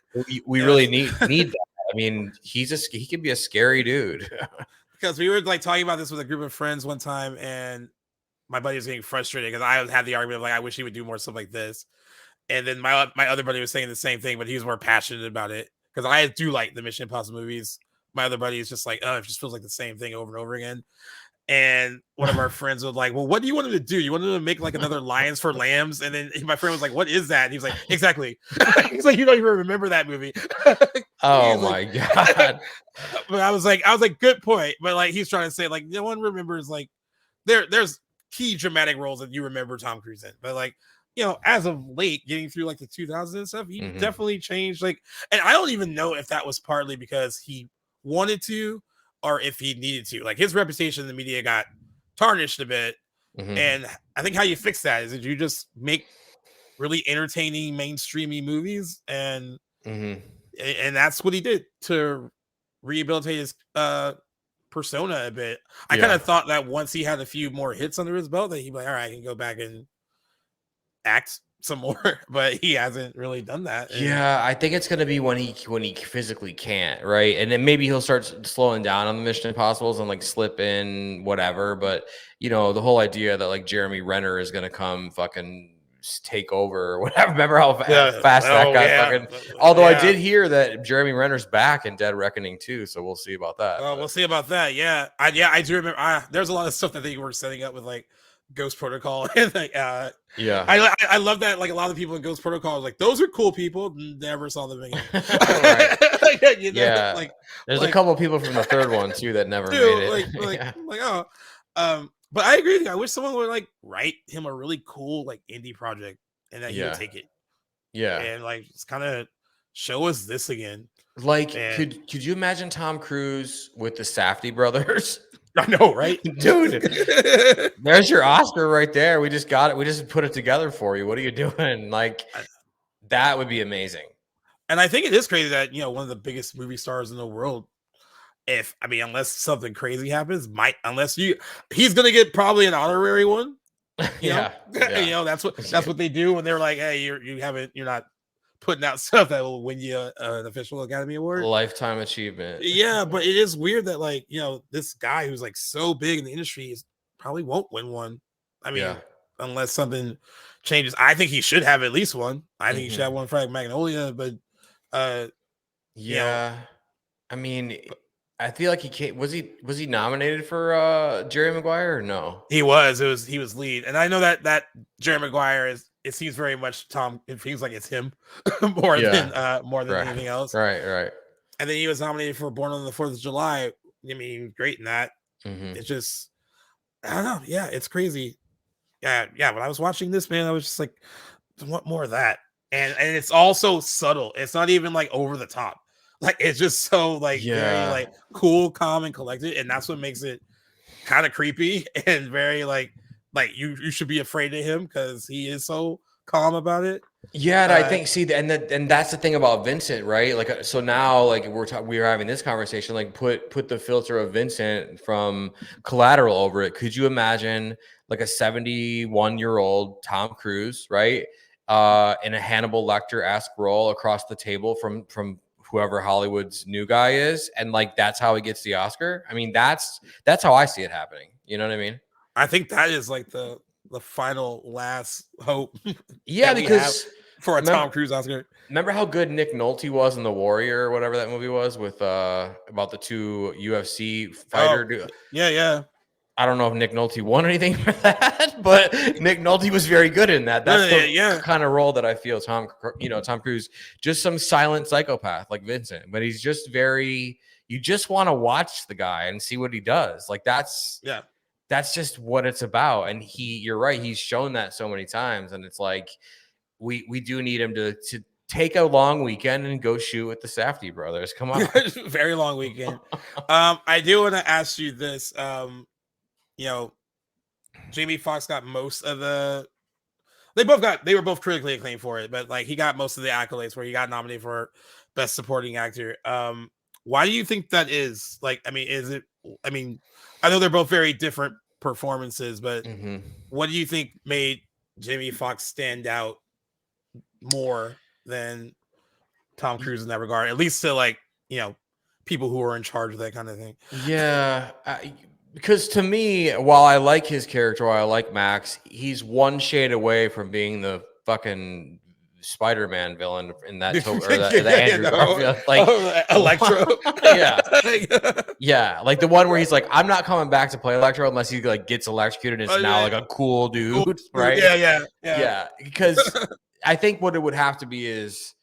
We really need that. I mean, he can be a scary dude. Because we were like talking about this with a group of friends one time, and my buddy was getting frustrated because I had the argument of like, I wish he would do more stuff like this. And then my other buddy was saying the same thing, but he was more passionate about it, because I do like the Mission Impossible movies. My other buddy is just like, oh, it just feels like the same thing over and over again. And one of our friends was like, well, what do you want him to do? You want him to make like another Lions for Lambs? And then my friend was like, what is that? And he was like, exactly. He's like, you don't even remember that movie. Oh my God. But I was like, good point. But like, he's trying to say like, no one remembers, like there's key dramatic roles that you remember Tom Cruise in. But like, as of late, getting through like the 2000s and stuff, he definitely changed. Like, and I don't even know if that was partly because he wanted to, or if he needed to. Like, his reputation in the media got tarnished a bit. And I think how you fix that is that you just make really entertaining mainstreamy movies, and that's what he did to rehabilitate his persona a bit. I kind of thought that once he had a few more hits under his belt, that he'd be like, all right, I can go back and act some more, but he hasn't really done that. Yeah, I think it's gonna be when he physically can't, right? And then maybe he'll start slowing down on the Mission Impossibles and like slip in whatever. But the whole idea that like Jeremy Renner is gonna come fucking take over or whatever. Remember how fast that guy fucking. Although I did hear that Jeremy Renner's back in Dead Reckoning too, so we'll see about that. We'll see about that. Yeah, I do remember. There's a lot of stuff that they were setting up with like Ghost Protocol and like, yeah, I love that. Like a lot of people in Ghost Protocol are like, those are cool people. Never saw them again. Yeah, like there's a couple of people from the third one too that never made it. But I agree with you. I wish someone would like write him a really cool like indie project and that he would take it. Yeah, and like just kind of show us this again. Like, could you imagine Tom Cruise with the Safdie brothers? I know, right, dude? There's your Oscar right there. We just got it. We just put it together for you. What are you doing? Like, that would be amazing. And I think it is crazy that one of the biggest movie stars in the world. Unless something crazy happens, he's gonna get probably an honorary one. Yeah. That's what they do when they're like, hey, you're not putting out stuff that will win you an official Academy Award, lifetime achievement. Yeah, but it is weird that like this guy who's like so big in the industry probably won't win one. Unless something changes. I think he should have at least one. I think he should have one for like Magnolia, but I feel like he can't. Was he nominated for Jerry Maguire or no? He was lead, and I know that Jerry Maguire it seems very much Tom. It feels like it's him more than anything else. Right. And then he was nominated for Born on the 4th of July. Great in that. It's just I don't know. Yeah, it's crazy. Yeah. When I was watching this, man, I was just like, I want more of that. And it's also subtle. It's not even like over the top. Like it's just so like very like cool, calm, and collected, and that's what makes it kind of creepy and very like you should be afraid of him because he is so calm about it. Yeah, and I think and that's the thing about Vincent, right? Like so now like we're having this conversation. Like put the filter of Vincent from Collateral over it. Could you imagine like a 71-year-old Tom Cruise, right, in a Hannibal Lecter-esque role across the table from whoever Hollywood's new guy is, and like that's how he gets the Oscar? I mean, that's how I see it happening. You know what I mean? I think that is like the final last hope. Yeah, because for a Tom Cruise Oscar. Remember how good Nick Nolte was in The Warrior or whatever that movie was with about the two UFC fighter. Yeah. I don't know if Nick Nolte won anything for that, but Nick Nolte was very good in that. That's the kind of role that I feel Tom Cruise, just some silent psychopath like Vincent, but he's just you just want to watch the guy and see what he does. Like that's just what it's about. And you're right. He's shown that so many times. And it's like, we do need him to take a long weekend and go shoot with the Safdie brothers. Come on. Very long weekend. I do want to ask you this, Jamie Foxx got most of they were both critically acclaimed for it, but like he got most of the accolades where he got nominated for Best Supporting Actor. Why do you think that is? Like, I know they're both very different performances, but what do you think made Jamie Foxx stand out more than Tom Cruise in that regard? At least to like, people who are in charge of that kind of thing. Yeah. Because to me, while I like his character, while I like Max, he's one shade away from being the fucking Spider-Man villain in that Andrew Garfield, like Electro. Yeah, like the one where he's like, I'm not coming back to play Electro unless he like gets electrocuted and it's now like a cool dude, right? Yeah. Because I think what it would have to be is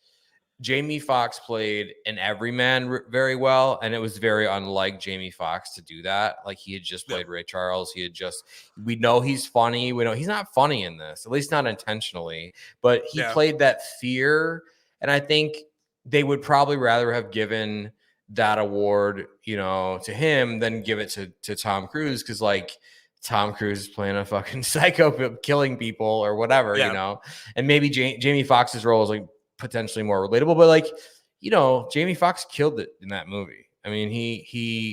Jamie Foxx played an everyman very well, and it was very unlike Jamie Foxx to do that. Like he had just played Ray Charles. We know he's funny. We know he's not funny in this, at least not intentionally, but he played that fear. And I think they would probably rather have given that award, to him than give it to Tom Cruise. Cause like Tom Cruise is playing a fucking psycho killing people or whatever, and maybe Jamie Foxx's role is like potentially more relatable, but like, Jamie Foxx killed it in that movie. I mean,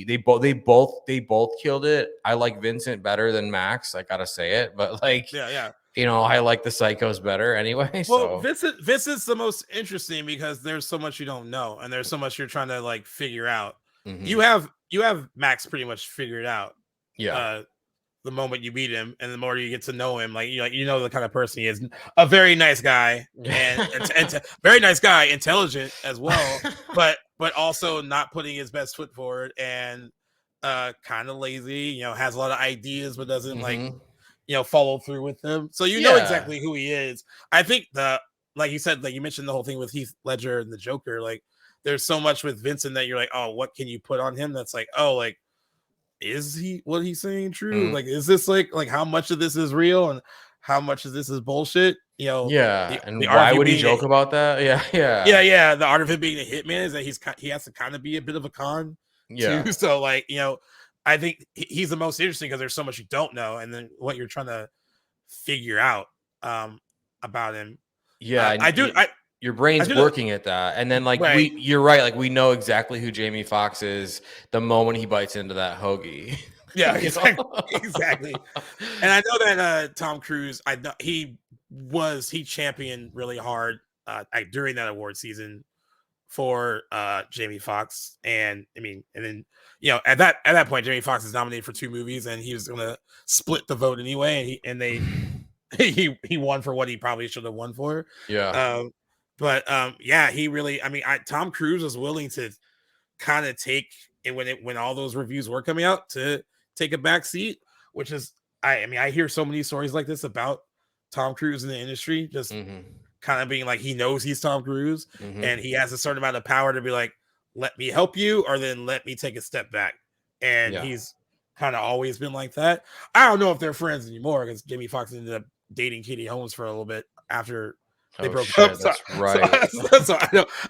they both killed it. I like Vincent better than Max. I gotta say it, but like, I like the psychos better anyway. Well, so. Vincent's the most interesting because there's so much you don't know, and there's so much you're trying to like figure out. You have Max pretty much figured out. the moment you meet him, and the more you get to know him, like you know the kind of person he is. A very nice guy, and very nice guy, intelligent as well, but also not putting his best foot forward, and kind of lazy. Has a lot of ideas, but doesn't follow through with them. So know exactly who he is. I think like you said, like you mentioned the whole thing with Heath Ledger and the Joker. Like there's so much with Vincent that you're like, oh, what can you put on him? That's like, oh, like, is he what he's saying true? Like, is this like how much of this is real and how much of this is bullshit? And why would he joke about that? Yeah. The art of him being a hitman is that he has to kind of be a bit of a con too. So like, I think he's the most interesting because there's so much you don't know, and then what you're trying to figure out about him. Your brain's working at that, and then like you're right. Like we know exactly who Jamie Foxx is the moment he bites into that hoagie. Yeah, exactly. And I know that Tom Cruise, he championed really hard during that award season for Jamie Foxx, and then at that point Jamie Foxx is nominated for 2 movies, and he was gonna split the vote anyway, and he won for what he probably should have won for. He really, Tom Cruise was willing to kind of take it when all those reviews were coming out to take a back seat, which is I hear so many stories like this about Tom Cruise in the industry, just kind of being like, he knows he's Tom Cruise and he has a certain amount of power to be like, let me help you, or then let me take a step back. And he's kind of always been like that. I don't know if they're friends anymore, because Jamie Foxx ended up dating Katie Holmes for a little bit after they broke up. That's right. So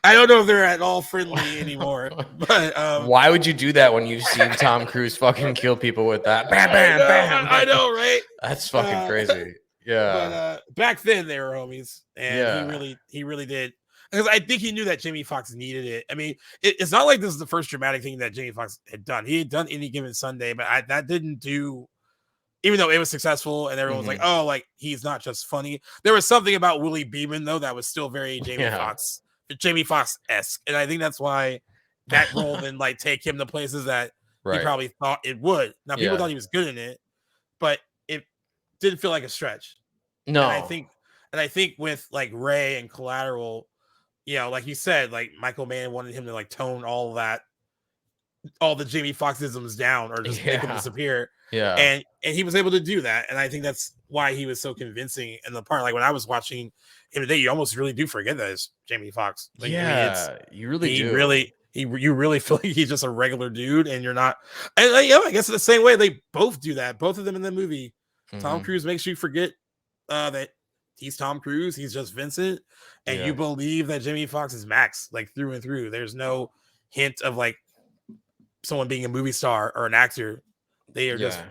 I don't know if they're at all friendly anymore. But why would you do that when you've seen Tom Cruise fucking kill people with that? Bam, bam, bam. I know, right? That's fucking crazy. Yeah. But back then they were homies, and he really did, because I think he knew that Jamie Foxx needed it. It's not like this is the first dramatic thing that Jamie Foxx had done. He had done Any Given Sunday, but that didn't do. Even though it was successful and everyone was like, oh, like he's not just funny. There was something about Willie Beeman though that was still very Jamie Foxx-esque. And I think that's why that role then like take him to places that he probably thought it would. Now people thought he was good in it, but it didn't feel like a stretch. No. And I think with like Ray and Collateral, like you said, like Michael Mann wanted him to like tone all the Jamie Foxxisms down, or just make them disappear. And he was able to do that, and I think that's why he was so convincing in the part. Like when I was watching him today, you almost really do forget that it's Jamie Foxx. Like, you really do. You really feel like he's just a regular dude, and you're not. And I guess in the same way they both do that. Both of them in the movie. Tom Cruise makes you forget that he's Tom Cruise. He's just Vincent, and you believe that Jamie Foxx is Max, like through and through. There's no hint of like someone being a movie star or an actor. They are just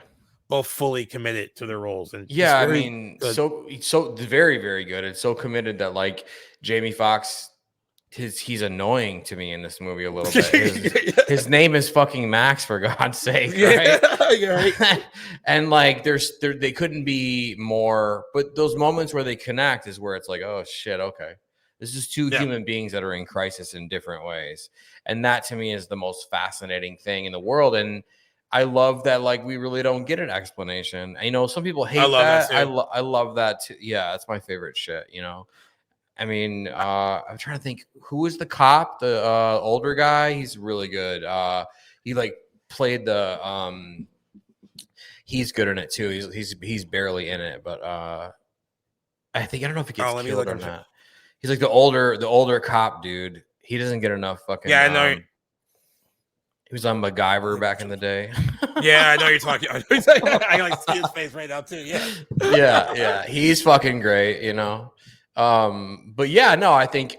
both fully committed to their roles. And so very, very good. It's so committed that like Jamie Foxx, he's annoying to me in this movie a little bit. His name is fucking Max, for God's sake, right? Right. And like they couldn't be more, but those moments where they connect is where it's like, oh shit, okay. This is 2 human beings that are in crisis in different ways. And that to me is the most fascinating thing in the world. And I love that, like, we really don't get an explanation. Some people hate that. I love that too. Yeah, that's my favorite shit, I'm trying to think, who is the cop, the older guy? He's really good. He like played the he's good in it too. He's barely in it, but I don't know if he gets killed or not. He's like the older cop dude. He doesn't get enough fucking. Yeah, I know. He was on MacGyver back in the day. Yeah, I know you're talking. I can like see his face right now too. Yeah. Yeah. He's fucking great, But yeah, no, I think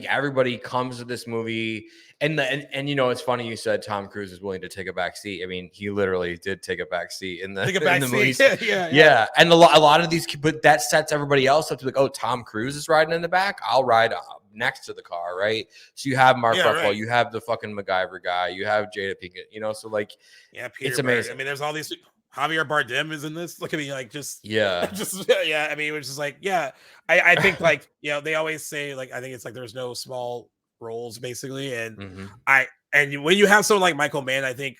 everybody comes to this movie, and it's funny you said Tom Cruise is willing to take a back seat. I mean, he literally did take a back seat in the movie. Yeah. And a lot of these, but that sets everybody else up to like, oh, Tom Cruise is riding in the back. I'll ride next to the car, right? So you have Mark Ruffalo, you have the fucking MacGyver guy, you have Jada Pinkett, so like, Peter it's Berg. amazing. There's all these. Javier Bardem is in this. Look at me, like just just which is like I think like they always say like I think it's like there's no small roles basically, and when you have someone like Michael Mann, I think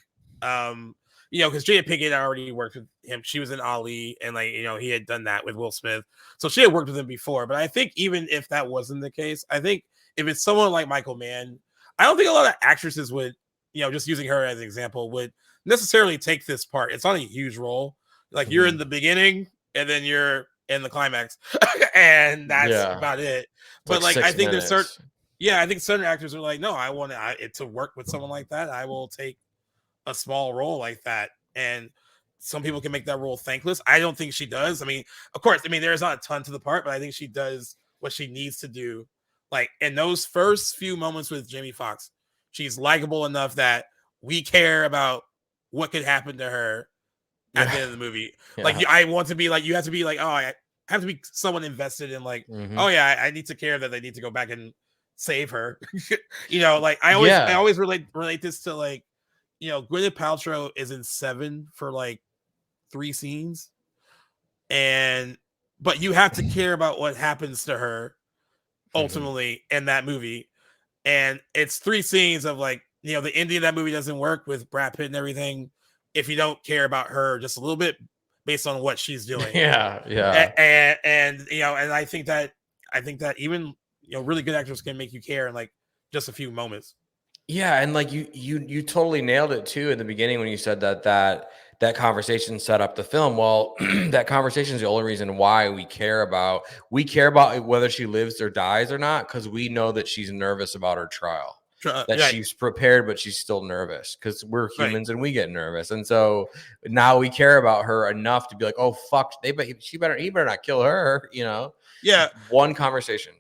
you know, because Jada Pinkett already worked with him. She was in Ali, and like, you know, he had done that with Will Smith, so she had worked with him before. But I think even if that wasn't the case, I think if it's someone like Michael Mann, I don't think a lot of actresses would, you know, just using her as an example, would necessarily take this part. It's not a huge role. Like you're in the beginning, and then you're in the climax, and that's about it. But like I think there's certain, I think certain actors are like, no, I want it to work with someone like that. I will take a small role like that, and some people can make that role thankless. I don't think she does. I mean, of course, I mean there's not a ton to the part, but I think she does what she needs to do. Like in those first few moments with Jamie Foxx, she's likable enough that we care about what could happen to her at the end of the movie. Like I want to be like, you have to be like, oh, I have to be someone invested in like, oh yeah, I need to care that they need to go back and save her. You know, like I always relate this to like, you know, Gwyneth Paltrow is in Seven for like 3 scenes, but you have to care about what happens to her ultimately in that movie, and it's 3 scenes of like, you know, the ending of that movie doesn't work with Brad Pitt and everything if you don't care about her just a little bit based on what she's doing. And you know, and I think that even, you know, really good actors can make you care in like just a few moments. Yeah, and like you totally nailed it too in the beginning when you said that conversation set up the film. Well, that conversation is the only reason why we care about whether she lives or dies or not, because we know that she's nervous about her trial. She's prepared, but she's still nervous because we're humans and we get nervous. And so now we care about her enough to be like, oh fuck, he better not kill her, you know? Yeah. One conversation.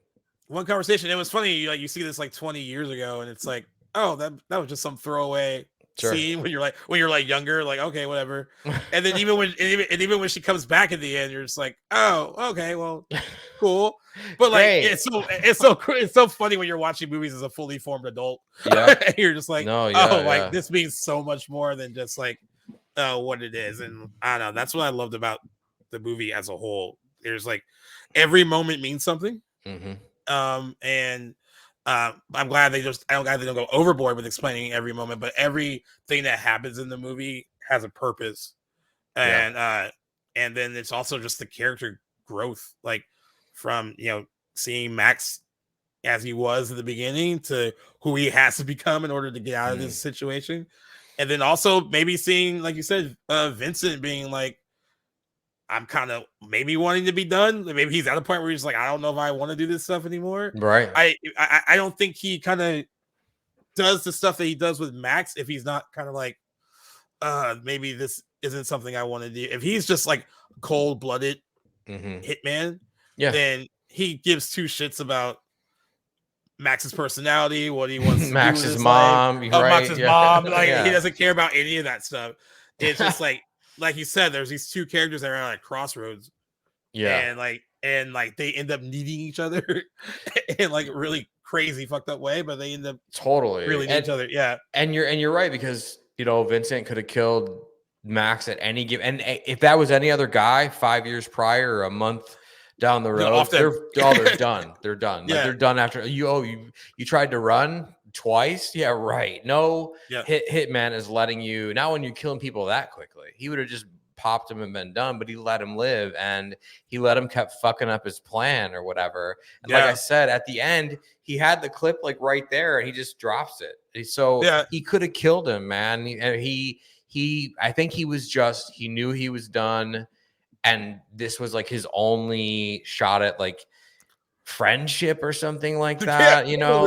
It was funny, like you see this like 20 years ago, and it's like, oh, that was just some throwaway scene when you're like younger, like okay, whatever. And then even when she comes back at the end, you're just like, oh, okay, well, cool. But like it's so funny when you're watching movies as a fully formed adult. Yeah. You're just like, like this means so much more than just like what it is. And I don't know, that's what I loved about the movie as a whole. There's like every moment means something. And I'm glad they don't go overboard with explaining every moment, but everything that happens in the movie has a purpose. And then it's also just the character growth, like from, you know, seeing Max as he was at the beginning to who he has to become in order to get out of this situation. And then also maybe seeing, like you said, Vincent being like, I'm kind of maybe wanting to be done. Maybe he's at a point where he's like, I don't know if I want to do this stuff anymore. Right. I don't think he kind of does the stuff that he does with Max if he's not kind of like, maybe this isn't something I want to do. If he's just like cold-blooded hitman, then he gives 2 shits about Max's personality, what he wants to Max's do mom, Max's mom. Like he doesn't care about any of that stuff. It's just like you said, there's these 2 characters that are at crossroads. And like they end up needing each other in like a really crazy fucked up way, but they end up really need each other. Yeah. And you're right, because you know, Vincent could have killed Max at any given, and if that was any other guy 5 years prior or a month down the road, they're done. They're done. Like they're done after you tried to run twice. Yeah, right. No hitman is letting you, not when you're killing people that quickly. He would have just popped him and been done, but he let him live, and he let him kept fucking up his plan or whatever. And like I said, at the end, he had the clip like right there, and he just drops it. So he could have killed him, man. I think he knew he was done, and this was like his only shot at like friendship or something like that, you know?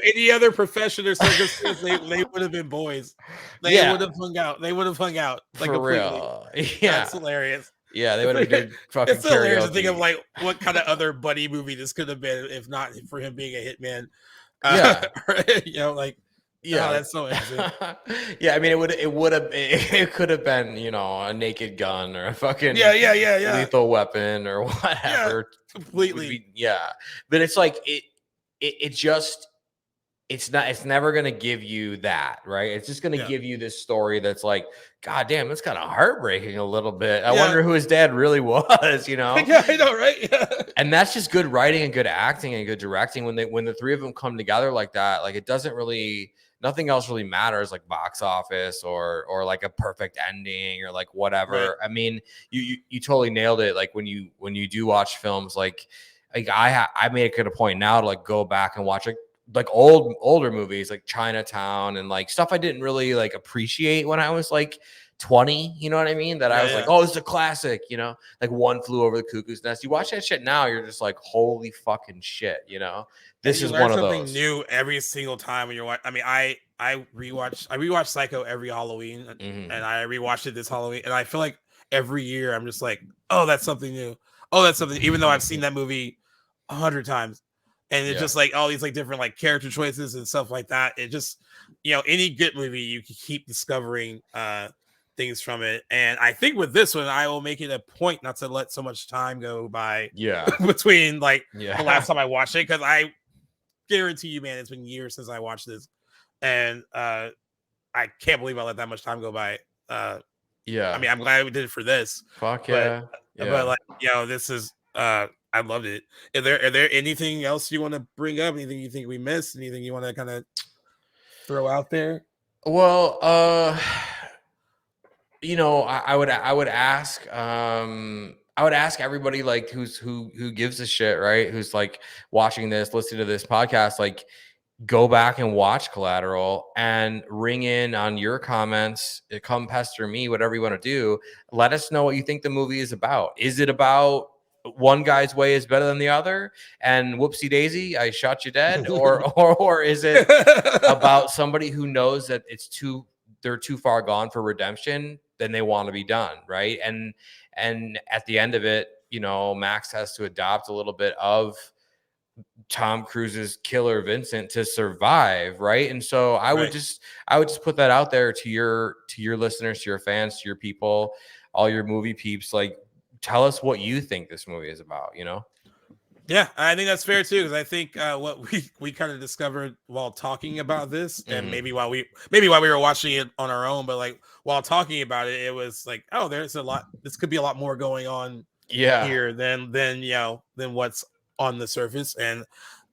Any other profession or circumstance, they would have been boys. They would have hung out. They would have hung out like for real. Yeah, that's hilarious. Yeah, they would have been fucking. It's hilarious to think of like what kind of other buddy movie this could have been if not for him being a hitman. You know, like. Yeah, that's so interesting. I mean, it could have been, you know, a naked gun or a fucking lethal weapon or whatever. Yeah, completely. But it's like it's never gonna give you that, right? It's just gonna give you this story that's like, God damn, it's kind of heartbreaking a little bit. I wonder who his dad really was, you know? Yeah, I know, right? Yeah. And that's just good writing and good acting and good directing when the 3 of them come together like that. Like it doesn't really nothing else really matters, like box office or like a perfect ending or like whatever. Right. I mean, you totally nailed it. Like when you do watch films, like I make it a point now to like go back and watch like older movies like Chinatown and like stuff I didn't really like appreciate when I was like 20, you know what I mean? That I was like, oh, this is a classic, you know, like One Flew Over the Cuckoo's Nest. You watch that shit now, you're just like, holy fucking shit, you know? This is one of those. New every single time when you're watching. I mean, I rewatch Psycho every Halloween, and I rewatched it this Halloween, and I feel like every year I'm just like, oh, that's something new. Oh, that's something. Even though I've seen that movie 100 times, and it's just like all these like different like character choices and stuff like that. It just, any good movie you can keep discovering things from it. And I think with this one, I will make it a point not to let so much time go by between like the last time I watched it, because I guarantee you, man, it's been years since I watched this, and I can't believe I let that much time go by. I mean, I'm glad we did it for this. Fuck yeah. But like, this is I loved it. Are there anything else you want to bring up? Anything you think we missed? Anything you want to kind of throw out there? Well, I would ask everybody like who gives a shit, right? Who's like watching this, listening to this podcast, like go back and watch Collateral and ring in on your comments. Come pester me, whatever you want to do. Let us know what you think the movie is about. Is it about one guy's way is better than the other and whoopsie daisy, I shot you dead? or is it about somebody who knows that they're too far gone for redemption, then they want to be done, right? And at the end of it, Max has to adopt a little bit of Tom Cruise's killer Vincent to survive, right? And so I would just put that out there to your listeners, to your fans, to your people, all your movie peeps. Like, tell us what you think this movie is about, Yeah, I think that's fair too, because I think what we kind of discovered while talking about this, and maybe while we were watching it on our own, but like while talking about it, it was like, oh, there's a lot. This could be a lot more going on here than what's on the surface, and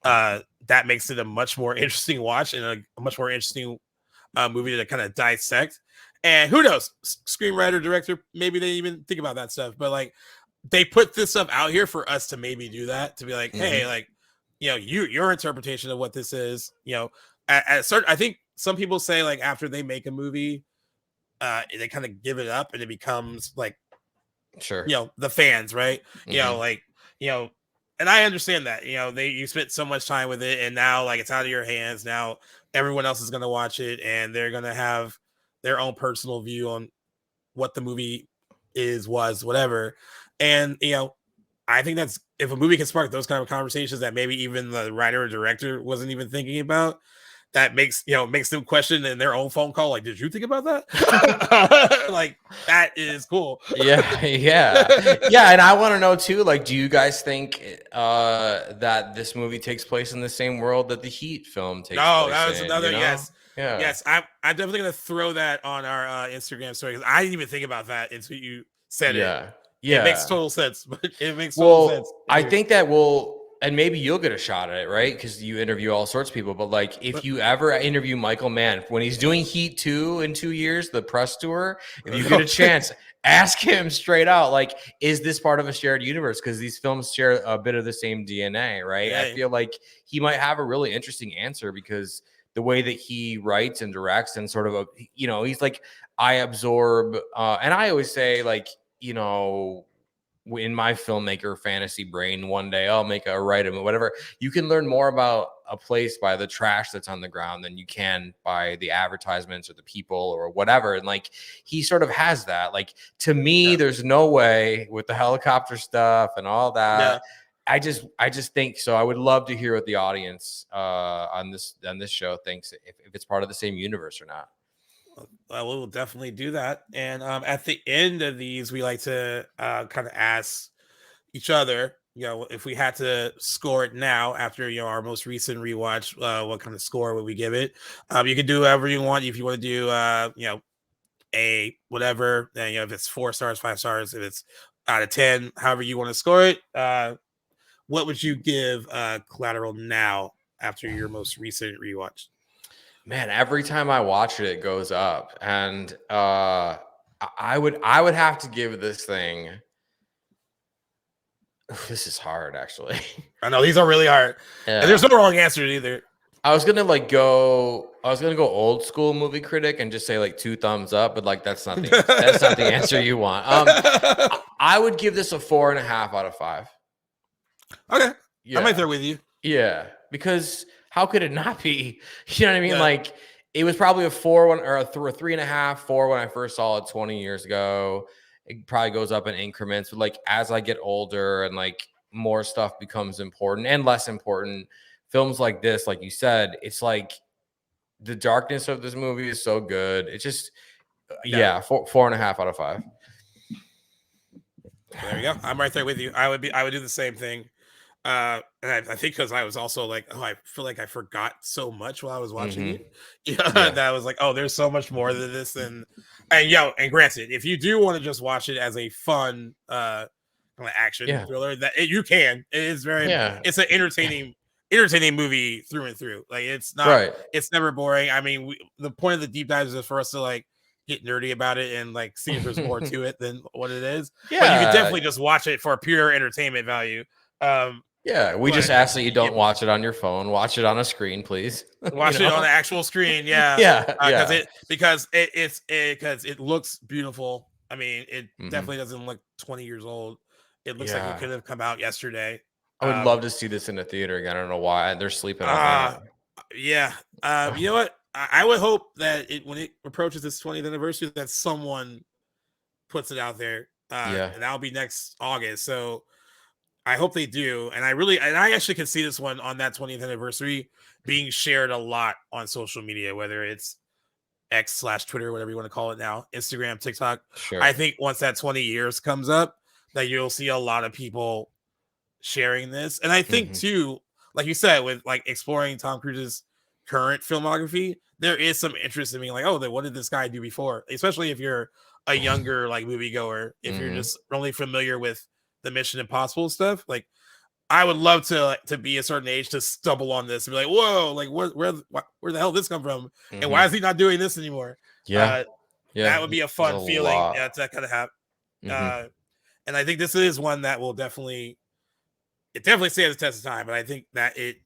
that makes it a much more interesting watch and a much more interesting movie to kind of dissect. And who knows, screenwriter, director, maybe they even think about that stuff, but like, they put this stuff out here for us to maybe do that, to be like, hey, like, your interpretation of what this is, at certain, I think some people say like after they make a movie, they kind of give it up and it becomes like, the fans, right? And I understand that, you spent so much time with it and now like it's out of your hands. Now everyone else is going to watch it and they're going to have their own personal view on what the movie was, whatever. And, I think that's, if a movie can spark those kind of conversations that maybe even the writer or director wasn't even thinking about, that makes them question in their own phone call, like, did you think about that? Like, that is cool. Yeah. And I want to know too, like, do you guys think that this movie takes place in the same world that the Heat film takes place in? That was another, yes. I'm definitely going to throw that on our Instagram story, because I didn't even think about that until you said it. Yeah, it makes total sense. But it makes total sense. I think that and maybe you'll get a shot at it, right? Because you interview all sorts of people. But like, if you ever interview Michael Mann when he's doing Heat 2 in 2 years, the press tour, if you get a chance, ask him straight out, like, is this part of a shared universe? Because these films share a bit of the same DNA, right? Yeah. I feel like he might have a really interesting answer, because the way that he writes and directs and sort of, he's like, I absorb. And I always say, like, in my filmmaker fantasy brain, one day I'll write a whatever. You can learn more about a place by the trash that's on the ground than you can by the advertisements or the people or whatever. And like, he sort of has that. Like, to me, there's no way with the helicopter stuff and all that. Yeah. I just think so. I would love to hear what the audience on this show thinks, if it's part of the same universe or not. We'll definitely do that. And at the end of these, we like to kind of ask each other, if we had to score it now after our most recent rewatch, what kind of score would we give it? You can do whatever you want. If you want to do a whatever, and if it's 4 stars, 5 stars, if it's out of 10, however you want to score it, what would you give Collateral now after your most recent rewatch? Man, every time I watch it, it goes up, and I would have to give this thing. This is hard, actually. I know these are really hard, and there's no wrong answers either. I was gonna go old school movie critic and just say like 2 thumbs up, but like that's not the answer you want. I would give this a 4.5 out of 5. Okay, yeah. I'm right there with you. Yeah, because how could it not be? You know what I mean? Yeah. Like it was probably a 4 or a 3.5, 4 when I first saw it 20 years ago. It probably goes up in increments, but like as I get older and like more stuff becomes important and less important, films like this, like you said, it's like the darkness of this movie is so good. It's just, 4.5 out of 5. There we go. I'm right there with you. I would do the same thing. And I think because I was also like, oh, I feel like I forgot so much while I was watching it. Yeah, that I was like, oh, there's so much more to this than. And granted, if you do want to just watch it as a fun action thriller, that you can. It is very. Yeah. It's an entertaining movie through and through. Like it's not. Right. It's never boring. I mean, the point of the deep dives is for us to like get nerdy about it and like see if there's more to it than what it is. Yeah. But you can definitely just watch it for pure entertainment value. Yeah, we just ask that you don't watch it on your phone. Watch it on a screen, please. Watch it on the actual screen. Yeah, because it looks beautiful. I mean, it definitely doesn't look 20 years old. It looks like it could have come out yesterday. I would love to see this in a theater again. I don't know why they're sleeping on it. Yeah. You know what? I would hope that when it approaches its 20th anniversary, that someone puts it out there. And that'll be next August. So. I hope they do, and I actually can see this one on that 20th anniversary being shared a lot on social media, whether it's X/Twitter, whatever you want to call it now, Instagram, TikTok. Sure. I think once that 20 years comes up, that you'll see a lot of people sharing this, and I think too, like you said, with like exploring Tom Cruise's current filmography, there is some interest in being like, oh, then what did this guy do before? Especially if you're a younger like moviegoer, if you're just only familiar with the Mission Impossible stuff, like I would love to be a certain age to stumble on this and be like, whoa, like where the hell did this come from, and why is he not doing this anymore? That would be a fun feeling to kind of have. And I think this is one that will definitely stand the test of time, but I think that it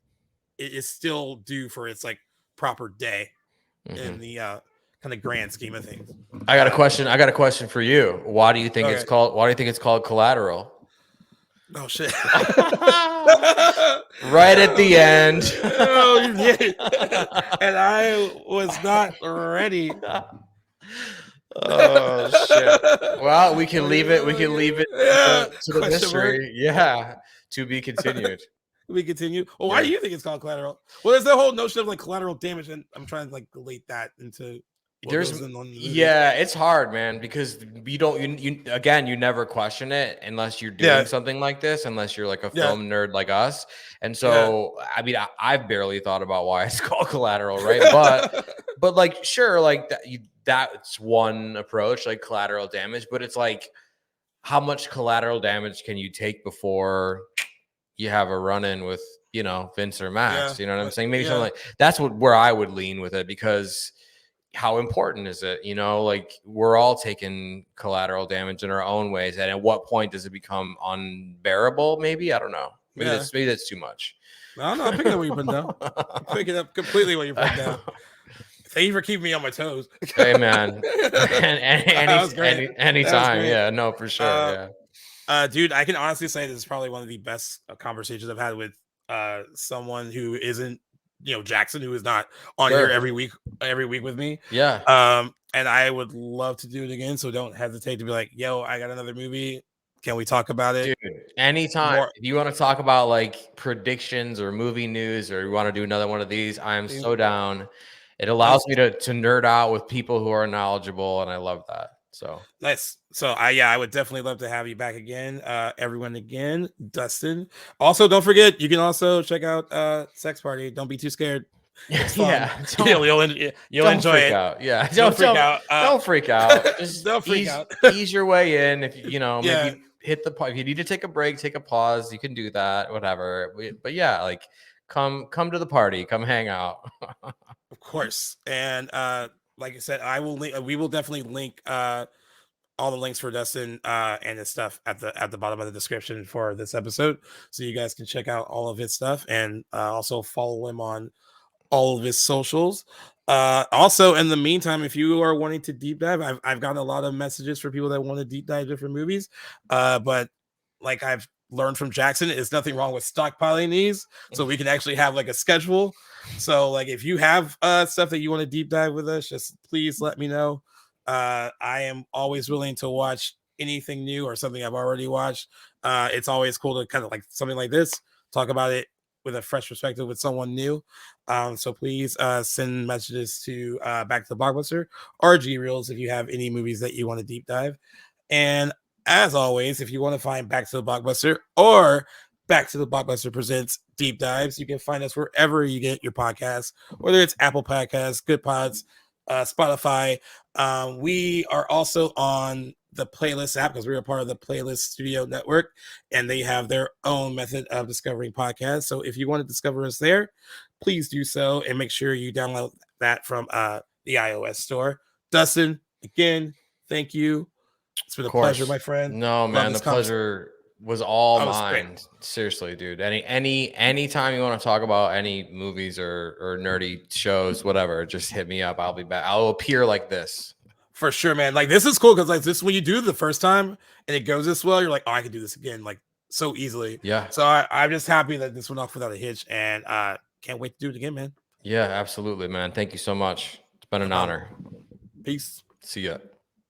is still due for its like proper day in the kind of grand scheme of things. I got a question for you. Why do you think it's called Collateral? Oh shit! Right at the end. Oh, you did. And I was not ready. Oh shit! Well, we can leave it. We can leave it to the mystery. Yeah, to be continued. We continue. Well, why do you think it's called Collateral? Well, there's the whole notion of like collateral damage, and I'm trying to like relate that into. It's hard, man, because you never question it unless you're doing something like this, unless you're like a film nerd like us. And so I mean, I've barely thought about why it's called Collateral, right? but like sure, like that's one approach, like collateral damage, but it's like how much collateral damage can you take before you have a run-in with Vince or Max? You know what I'm saying? Maybe something like that's where I would lean with it, because how important is it? Like we're all taking collateral damage in our own ways. And at what point does it become unbearable? Maybe, I don't know. Maybe that's too much. No, I'm picking up what you're putting down. I'm picking up completely what you're putting down. Thank you for keeping me on my toes. Hey man. Anytime. Yeah, no, for sure. Dude, I can honestly say this is probably one of the best conversations I've had with someone who isn't Jackson, who is not on here every week with me. And I would love to do it again, so don't hesitate to be like, yo, I got another movie, can we talk about it? Dude, anytime. If you want to talk about like predictions or movie news, or you want to do another one of these, I am so down. It allows me to nerd out with people who are knowledgeable, and I love that. So nice. So I would definitely love to have you back again. Everyone again, Dustin. Also, don't forget, you can also check out Sex Party. Don't be too scared. It's fun. You'll enjoy it. Out. Yeah, don't freak out. Don't freak out. Just don't freak out. Ease your way in. If maybe hit the pause. If you need to take a break, take a pause. You can do that. Whatever. But like come to the party. Come hang out. Of course. And like I said, we will definitely link all the links for Dustin and his stuff at the bottom of the description for this episode, so you guys can check out all of his stuff and also follow him on all of his socials. Also, in the meantime, if you are wanting to deep dive, I've gotten a lot of messages for people that want to deep dive different movies, but like I've learned from Jackson, it's nothing wrong with stockpiling these, so we can actually have like a schedule. So like if you have stuff that you want to deep dive with us, just please let me know. I am always willing to watch anything new or something I've already watched. It's always cool to kind of like something like this, talk about it with a fresh perspective with someone new. So please send messages to Back to the Blockbuster or G Reels if you have any movies that you want to deep dive. And as always, if you want to find Back to the Blockbuster or Back to the Blockbuster Presents Deep Dives, you can find us wherever you get your podcasts, whether it's Apple Podcasts, Good Pods, Spotify. We are also on the Playlist app because we're a part of the Playlist Studio Network, and they have their own method of discovering podcasts. So if you want to discover us there, please do so, and make sure you download that from the iOS store. Dustin, again, thank you. It's been a pleasure, my friend. No, man, the pleasure was all mine. Great. Seriously, dude. Anytime you want to talk about any movies or nerdy shows, whatever, just hit me up. I'll be back. I'll appear like this. For sure, man. Like this is cool because like this when you do it the first time and it goes this well, you're like, oh, I can do this again, like so easily. Yeah. So I'm just happy that this went off without a hitch, and can't wait to do it again, man. Yeah, absolutely, man. Thank you so much. It's been an honor. Peace. See ya.